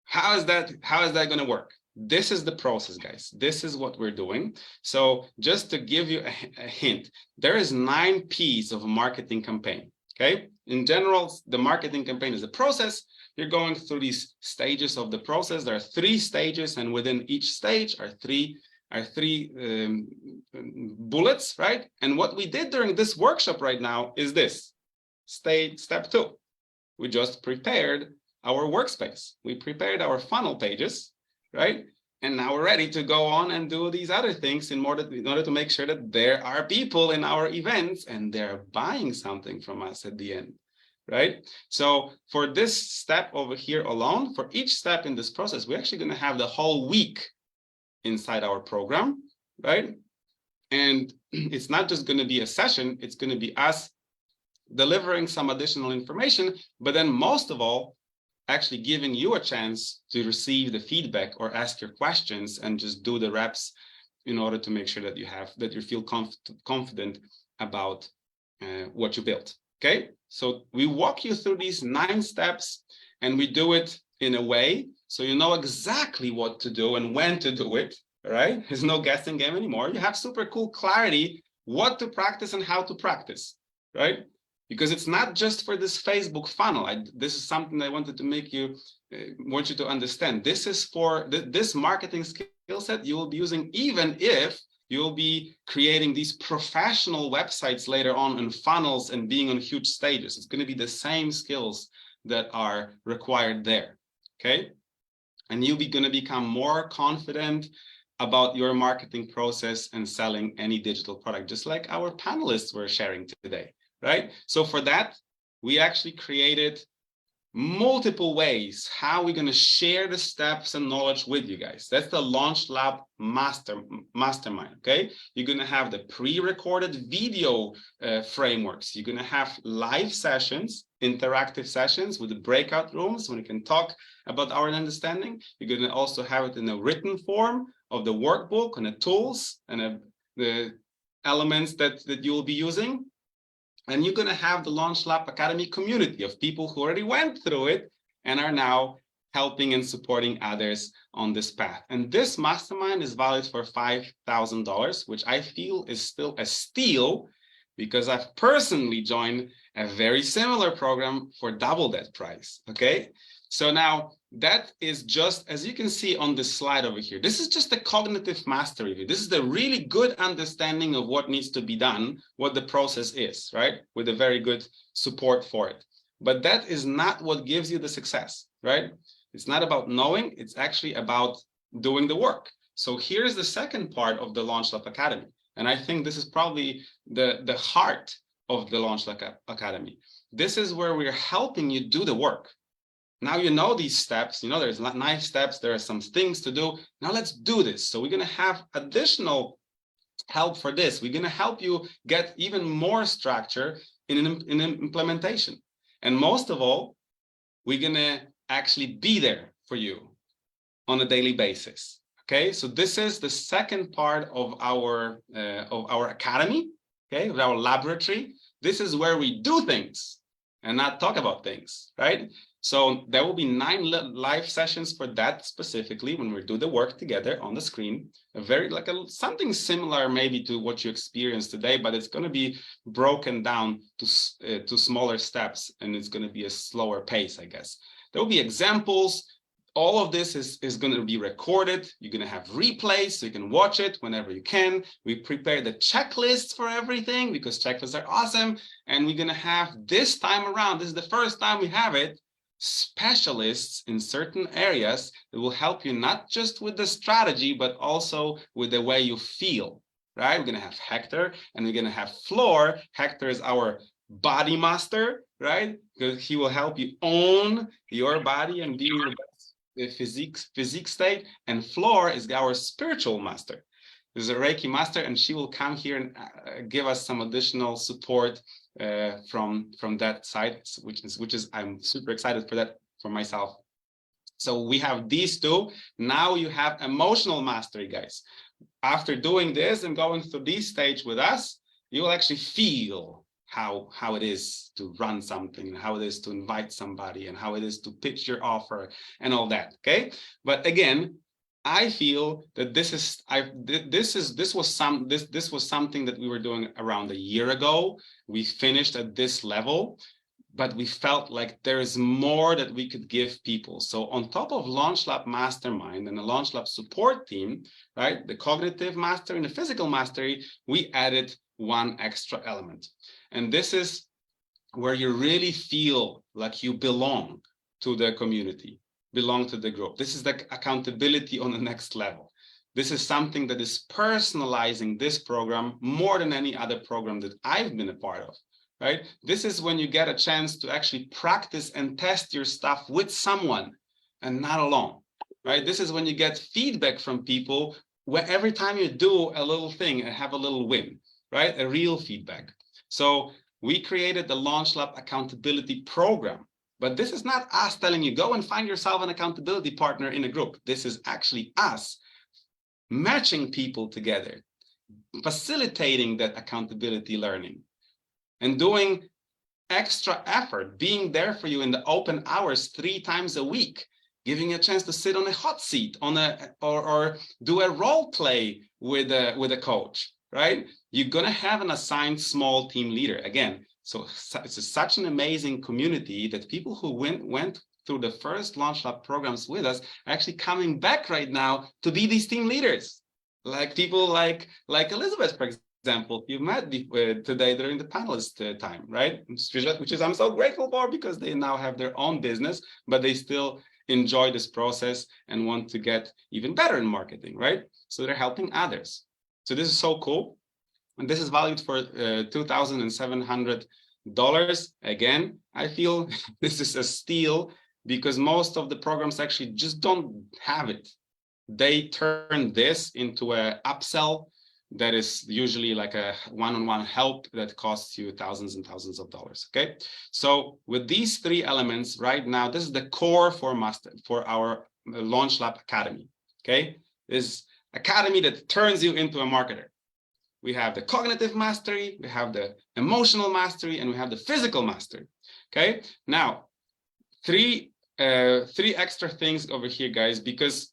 how is that going to work? This is the process, guys. This is what we're doing. So just to give you a hint, there is 9 P's of a marketing campaign. Okay, in general, the marketing campaign is a process. You're going through these stages of the process. There are 3 stages, and within each stage are three bullets, right? And what we did during this workshop right now is this. Step 2. We just prepared our workspace. We prepared our funnel pages, right? And now we're ready to go on and do these other things in order to make sure that there are people in our events and they're buying something from us at the end, right? So for this step over here alone, for each step in this process, we're actually going to have the whole week inside our program, right? And it's not just going to be a session, it's going to be us delivering some additional information, but then most of all, actually giving you a chance to receive the feedback or ask your questions and just do the reps in order to make sure that you feel confident about what you built. Okay, so we walk you through these 9 steps and we do it in a way so you know exactly what to do and when to do it. Right? There's no guessing game anymore. You have super cool clarity what to practice and how to practice, right? Because it's not just for this Facebook funnel. This is something I wanted to want you to understand. This is for this marketing skill set you will be using even if you'll be creating these professional websites later on in funnels and being on huge stages. It's going to be the same skills that are required there, okay? And you'll be going to become more confident about your marketing process and selling any digital product, just like our panelists were sharing today, right? So for that, we actually created multiple ways how we're going to share the steps and knowledge with you guys. That's the Launch Lab Mastermind, okay? You're going to have the pre-recorded video frameworks. You're going to have live sessions, interactive sessions with the breakout rooms when you can talk about our understanding. You're going to also have it in a written form of the workbook and the tools and the elements that you'll be using. And you're going to have the Launch Lab Academy community of people who already went through it and are now helping and supporting others on this path. And this mastermind is valid for $5,000, which I feel is still a steal because I've personally joined a very similar program for double that price, okay? So now that is just, as you can see on this slide over here, this is just a cognitive mastery view. This is the really good understanding of what needs to be done, what the process is, right? With a very good support for it. But that is not what gives you the success, right? It's not about knowing, it's actually about doing the work. So here's the second part of the Launch Lab Academy. And I think this is probably the heart of the Launch Lab Academy. This is where we're helping you do the work. Now you know these steps, you know there's 9 steps, there are some things to do. Now let's do this. So we're going to have additional help for this. We're going to help you get even more structure in implementation. And most of all, we're going to actually be there for you on a daily basis. Okay, so this is the second part of our academy, okay, of our laboratory. This is where we do things and not talk about things, right? So there will be 9 live sessions for that specifically when we do the work together on the screen. Something similar maybe to what you experienced today, but it's going to be broken down to smaller steps, and it's going to be a slower pace, I guess. There will be examples. All of this is going to be recorded. You're going to have replays, so you can watch it whenever you can. We prepare the checklists for everything because checklists are awesome. And we're going to have this time around, this is the first time we have it, specialists in certain areas that will help you not just with the strategy, but also with the way you feel, right? We're going to have Hector and we're going to have Floor. Hector is our body master, right? Because he will help you own your body and be in the physique state. And Floor is our spiritual master. There's a Reiki master, and she will come here and give us some additional support from that side, which is I'm super excited for that for myself. So we have these 2. Now you have emotional mastery, guys. After doing this and going through this stage with us, you will actually feel how it is to run something, and how it is to invite somebody, and how it is to pitch your offer and all that. Okay, but again, I feel that this was something that we were doing around a year ago. We finished at this level, but we felt like there is more that we could give people. So on top of Launch Lab Mastermind and the Launch Lab support team, right, the cognitive mastery and the physical mastery, we added 1 extra element. And this is where you really feel like you belong to the community, belong to the group. This is the accountability on the next level. This is something that is personalizing this program more than any other program that I've been a part of, right? This is when you get a chance to actually practice and test your stuff with someone and not alone, right? This is when you get feedback from people where every time you do a little thing and have a little win, right? A real feedback. So we created the Launch Lab accountability program, but this is not us telling you go and find yourself an accountability partner in a group. This is actually us matching people together, facilitating that accountability learning, and doing extra effort, being there for you in the open hours 3 times a week, giving you a chance to sit on a hot seat or do a role play with a coach, right? You're going to have an assigned small team leader. Again, so it's such an amazing community that people who went through the first Launch Lab programs with us are actually coming back right now to be these team leaders. Like people like Elizabeth, for example, you met today during the panelist time, right? Which is I'm so grateful for, because they now have their own business, but they still enjoy this process and want to get even better in marketing, right? So they're helping others. So this is so cool. And this is valued for $2,700. Again, I feel this is a steal because most of the programs actually just don't have it. They turn this into an upsell that is usually like a one-on-one help that costs you thousands and thousands of dollars. Okay, so with these 3 elements right now, this is the core for our Launch Lab Academy. Okay, this academy that turns you into a marketer. We have the cognitive mastery, we have the emotional mastery, and we have the physical mastery. Okay, now 3 extra things over here, guys, because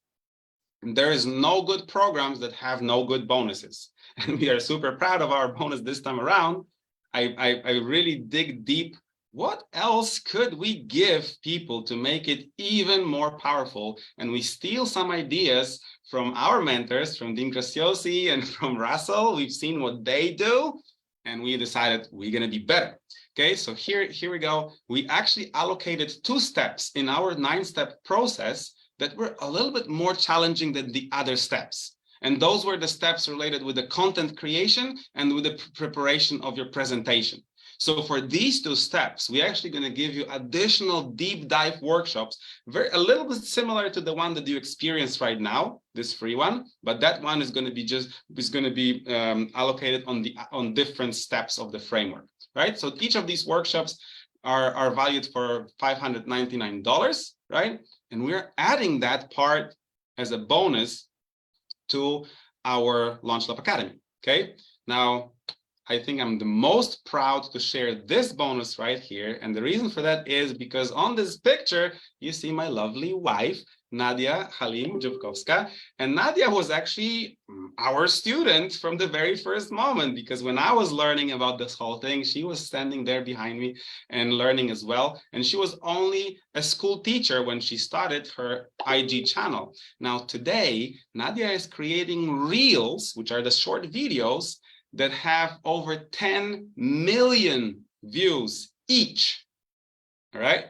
there is no good programs that have no good bonuses, and we are super proud of our bonus this time around. I really dig deep. What else could we give people to make it even more powerful? And we steal some ideas from our mentors, from Dean Graziosi and from Russell. We've seen what they do, and we decided we're going to be better. Okay, so here we go. We actually allocated 2 steps in our 9-step process that were a little bit more challenging than the other steps. And those were the steps related with the content creation and with the preparation of your presentation. So for these two steps, we're actually going to give you additional deep dive workshops, a little bit similar to the one that you experience right now, this free one, but that one is going to be allocated on different steps of the framework, right? So each of these workshops are valued for $599, right? And we're adding that part as a bonus to our LaunchLab Academy, okay? Now, I think I'm the most proud to share this bonus right here. And the reason for that is because on this picture, you see my lovely wife, Nadia Halim Jubkowska. And Nadia was actually our student from the very first moment, because when I was learning about this whole thing, she was standing there behind me and learning as well. And she was only a school teacher when she started her IG channel. Now today, Nadia is creating reels, which are the short videos that have over 10 million views each, all right?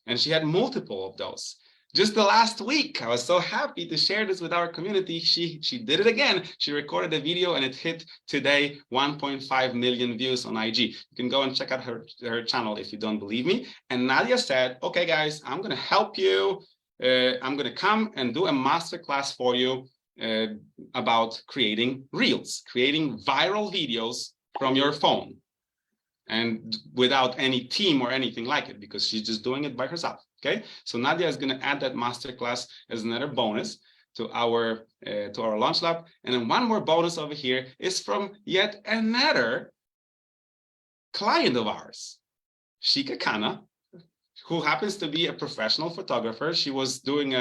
And she had multiple of those. Just the last week, I was so happy to share this with our community. She did it again. She recorded a video and it hit today 1.5 million views on IG. You can go and check out her channel if you don't believe me. And Nadia said, okay, guys, I'm gonna help you. I'm gonna come and do a masterclass for you about creating reels, creating viral videos from your phone, and without any team or anything like it, because she's just doing it by herself. Okay, so Nadia is going to add that masterclass as another bonus to our LaunchLab, and then one more bonus over here is from yet another client of ours, Shika Khanna, who happens to be a professional photographer. She was doing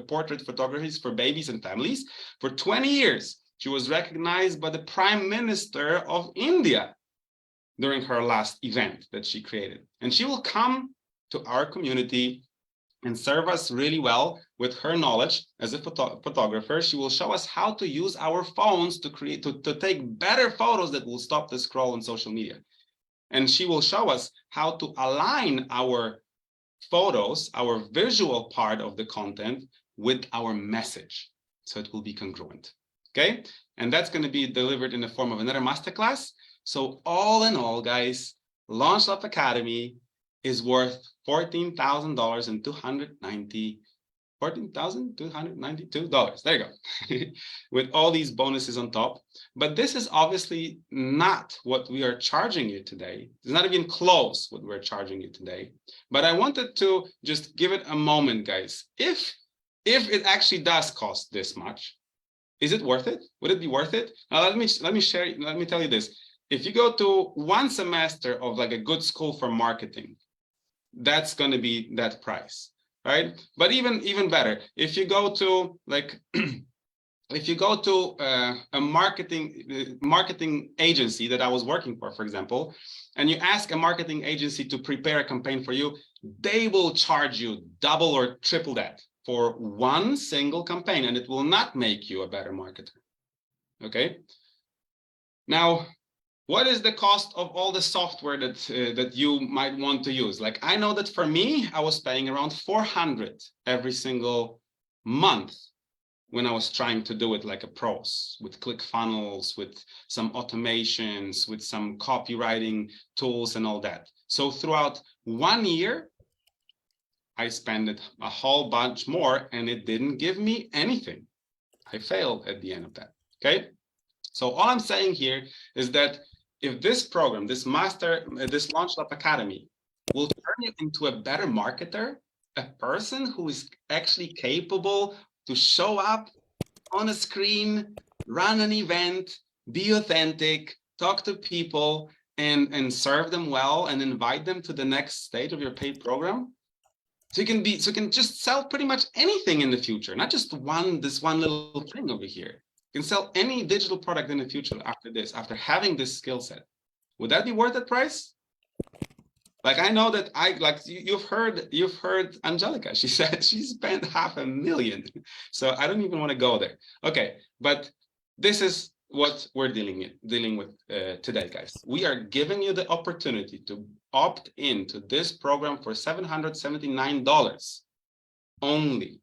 portrait photography for babies and families for 20 years. She was recognized by the Prime Minister of India during her last event that she created. And she will come to our community and serve us really well with her knowledge as a photographer. She will show us how to use our phones to take better photos that will stop the scroll on social media. And she will show us how to align our photos, our visual part of the content, with our message, so it will be congruent, okay? And that's going to be delivered in the form of another masterclass. So all in all, guys, LaunchLab Academy is worth $14,292. There you go, with all these bonuses on top. But this is obviously not what we are charging you today. It's not even close what we're charging you today. But I wanted to just give it a moment, guys. If it actually does cost this much, is it worth it? Would it be worth it? Now let me tell you this. If you go to one semester of like a good school for marketing, that's going to be that price. Right, but even better, if you go to like, if you go to a marketing agency that I was working for example, and you ask a marketing agency to prepare a campaign for you, they will charge you double or triple that for one single campaign, and it will not make you a better marketer. Okay. Now, what is the cost of all the software that you might want to use? Like, I know that for me, I was paying around $400 every single month when I was trying to do it like a pros, with ClickFunnels, with some automations, with some copywriting tools and all that. So throughout 1 year, I spent it a whole bunch more, and it didn't give me anything. I failed at the end of that, okay? So all I'm saying here is that if this program, this LaunchLab Academy will turn you into a better marketer, a person who is actually capable to show up on a screen, run an event, be authentic, talk to people, and serve them well, and invite them to the next stage of your paid program. So you can just sell pretty much anything in the future, not just this one little thing over here. You can sell any digital product in the future after having this skill set. Would that be worth that price? Like, I know that you've heard Angelica. She said she spent $500,000. So I don't even want to go there. Okay, but this is what we're dealing with today, guys. We are giving you the opportunity to opt into this program for $779 only.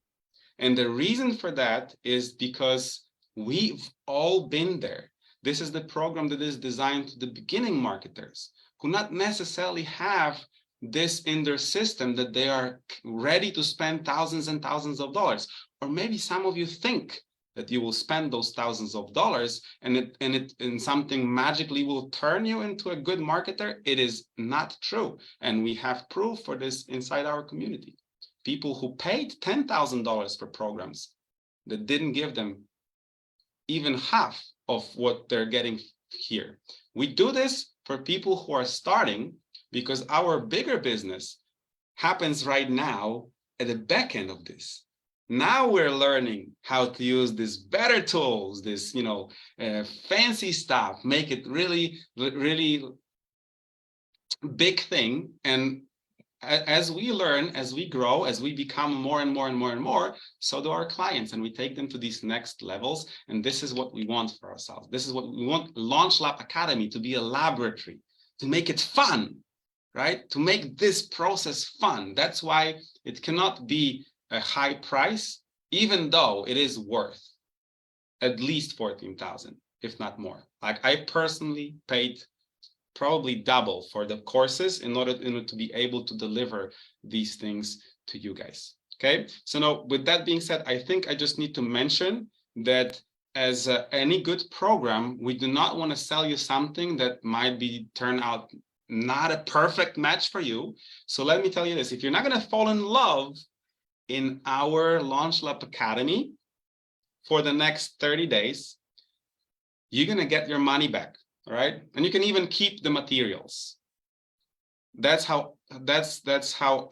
And the reason for that is because we've all been there. This is the program that is designed to the beginning marketers who not necessarily have this in their system that they are ready to spend thousands and thousands of dollars. Or maybe some of you think that you will spend those thousands of dollars and something magically will turn you into a good marketer. It is not true. And we have proof for this inside our community. People who paid $10,000 for programs that didn't give them even half of what they're getting here. We do this for people who are starting because our bigger business happens right now at the back end of this. Now we're learning how to use these better tools, this fancy stuff, make it really, really big thing. And as we learn, as we grow, as we become more and more and more and more, so do our clients, and we take them to these next levels. And this is what we want for ourselves. This is what we want LaunchLab Academy to be, a laboratory, to make it fun, right? To make this process fun. That's why it cannot be a high price, even though it is worth at least 14,000, if not more. Like I personally paid probably double for the courses in order to be able to deliver these things to you guys. Okay, so now with that being said, I think I just need to mention that as any good program, we do not want to sell you something that might be turn out not a perfect match for you. So let me tell you this: if you're not going to fall in love in our LaunchLab Academy for the next 30 days, you're going to get your money back. All right, and you can even keep the materials. That's how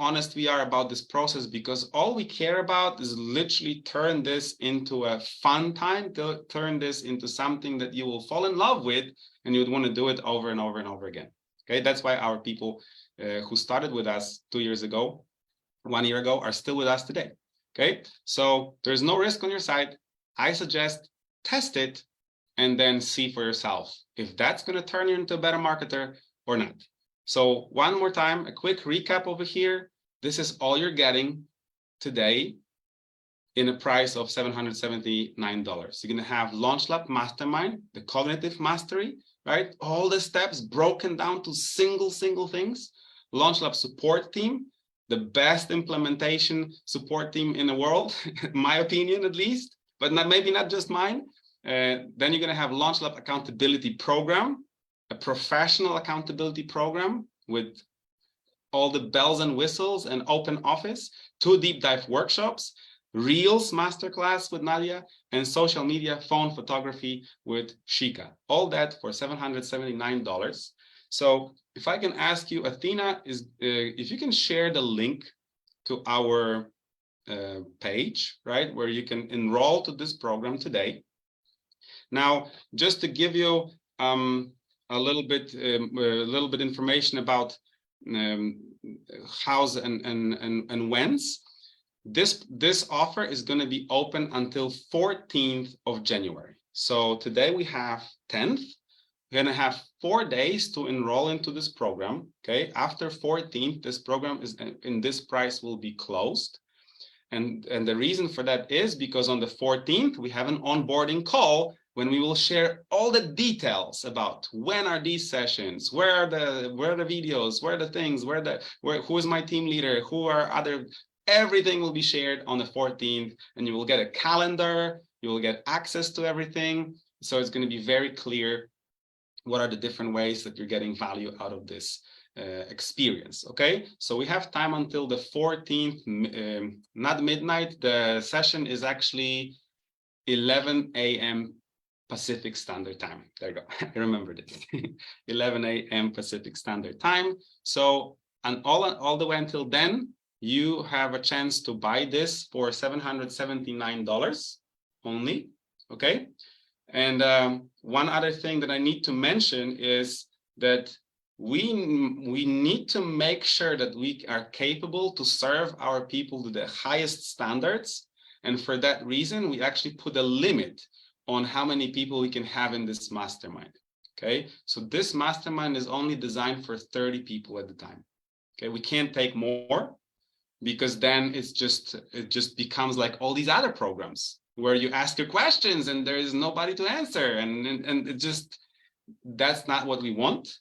honest we are about this process, because all we care about is literally turn this into a fun time, to turn this into something that you will fall in love with, and you would want to do it over and over and over again. Okay, that's why our people who started with us 2 years ago, 1 year ago, are still with us today. Okay, so there's no risk on your side. I suggest test it and then see for yourself if that's going to turn you into a better marketer or not. So one more time, a quick recap over here. This is all you're getting today in a price of $779. You're going to have LaunchLab Mastermind, the cognitive mastery, right? All the steps broken down to single things. LaunchLab support team, the best implementation support team in the world, in my opinion, at least, but maybe not just mine. Then you're going to have LaunchLab accountability program, a professional accountability program with all the bells and whistles and open office, 2 deep dive workshops, Reels masterclass with Nadia, and social media phone photography with Shika. All that for $779. So if I can ask you, Athena, if you can share the link to our page, right, where you can enroll to this program today. Now, just to give you a little bit information about how's and when's, this offer is going to be open until 14th of January. So today we have 10th. We're going to have 4 days to enroll into this program. Okay, after 14th, this program is in this price will be closed. And the reason for that is because on the 14th, we have an onboarding call when we will share all the details about when are these sessions, where are the videos, where are the things, who is my team leader, who are other, everything will be shared on the 14th, and you will get a calendar, you will get access to everything. So it's going to be very clear what are the different ways that you're getting value out of this experience. Okay, so we have time until the 14th, not midnight. The session is actually 11 a.m. Pacific Standard Time. There you go. I remembered it. 11 a.m. Pacific Standard Time. So, and all the way until then, you have a chance to buy this for $779 only. Okay. And one other thing that I need to mention is that we need to make sure that we are capable to serve our people to the highest standards. And for that reason, we actually put a limit on how many people we can have in this mastermind. Okay, so this mastermind is only designed for 30 people at the time. Okay, we can't take more. because then it just becomes like all these other programs where you ask your questions and there is nobody to answer, and it just, that's not what we want,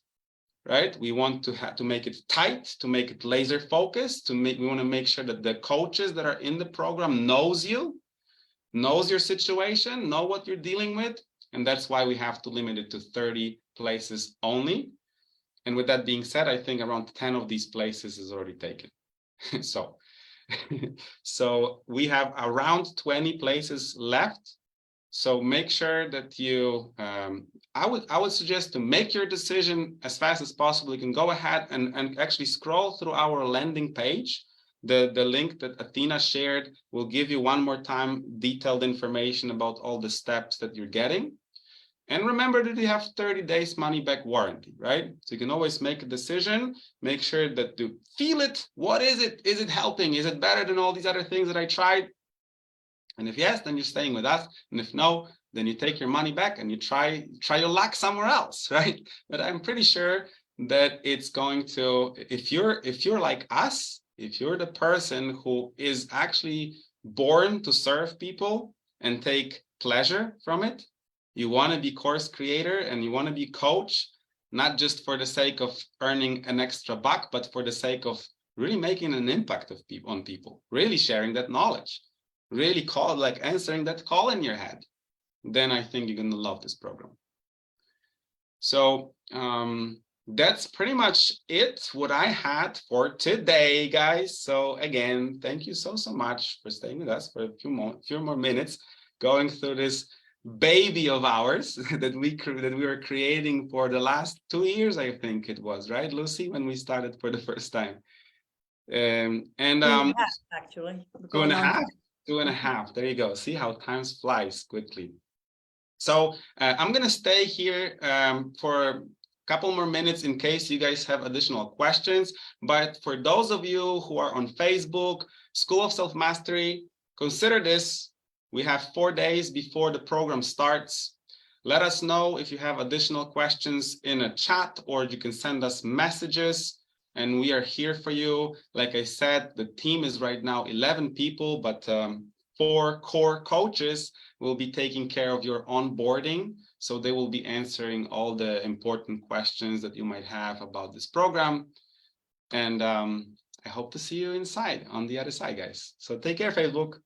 right? We want to make it tight, to make it laser focused, we want to make sure that the coaches that are in the program knows your situation, know what you're dealing with, and that's why we have to limit it to 30 places only. And with that being said, I think around 10 of these places is already taken. So we have around 20 places left. So make sure that you, I would suggest to make your decision as fast as possible. You can go ahead and actually scroll through our landing page. The link that Athena shared will give you one more time detailed information about all the steps that you're getting. And remember that you have 30 days money back warranty, right? So you can always make a decision, make sure that you feel it. What is it? Is it helping? Is it better than all these other things that I tried? And if yes, then you're staying with us. And if no, then you take your money back and you try your luck somewhere else, right? But I'm pretty sure that it's going to, if you're like us, if you're the person who is actually born to serve people and take pleasure from it, you want to be course creator and you want to be coach, not just for the sake of earning an extra buck, but for the sake of really making an impact on people, really sharing that knowledge, really answering that call in your head, then I think you're going to love this program. So that's pretty much it, what I had for today, guys. So again, thank you so much for staying with us for a few more minutes, going through this baby of ours that we were creating for the last 2 years, I think it was, right, Lucy, when we started for the first time. Actually, 2.5. There you go. See how time flies quickly. So I'm gonna stay here for a couple more minutes in case you guys have additional questions. But for those of you who are on Facebook, School of Self-Mastery, consider this. We have 4 days before the program starts. Let us know if you have additional questions in a chat, or you can send us messages and we are here for you. Like I said, the team is right now 11 people, but 4 core coaches will be taking care of your onboarding. So they will be answering all the important questions that you might have about this program. And I hope to see you inside on the other side, guys. So take care, Facebook.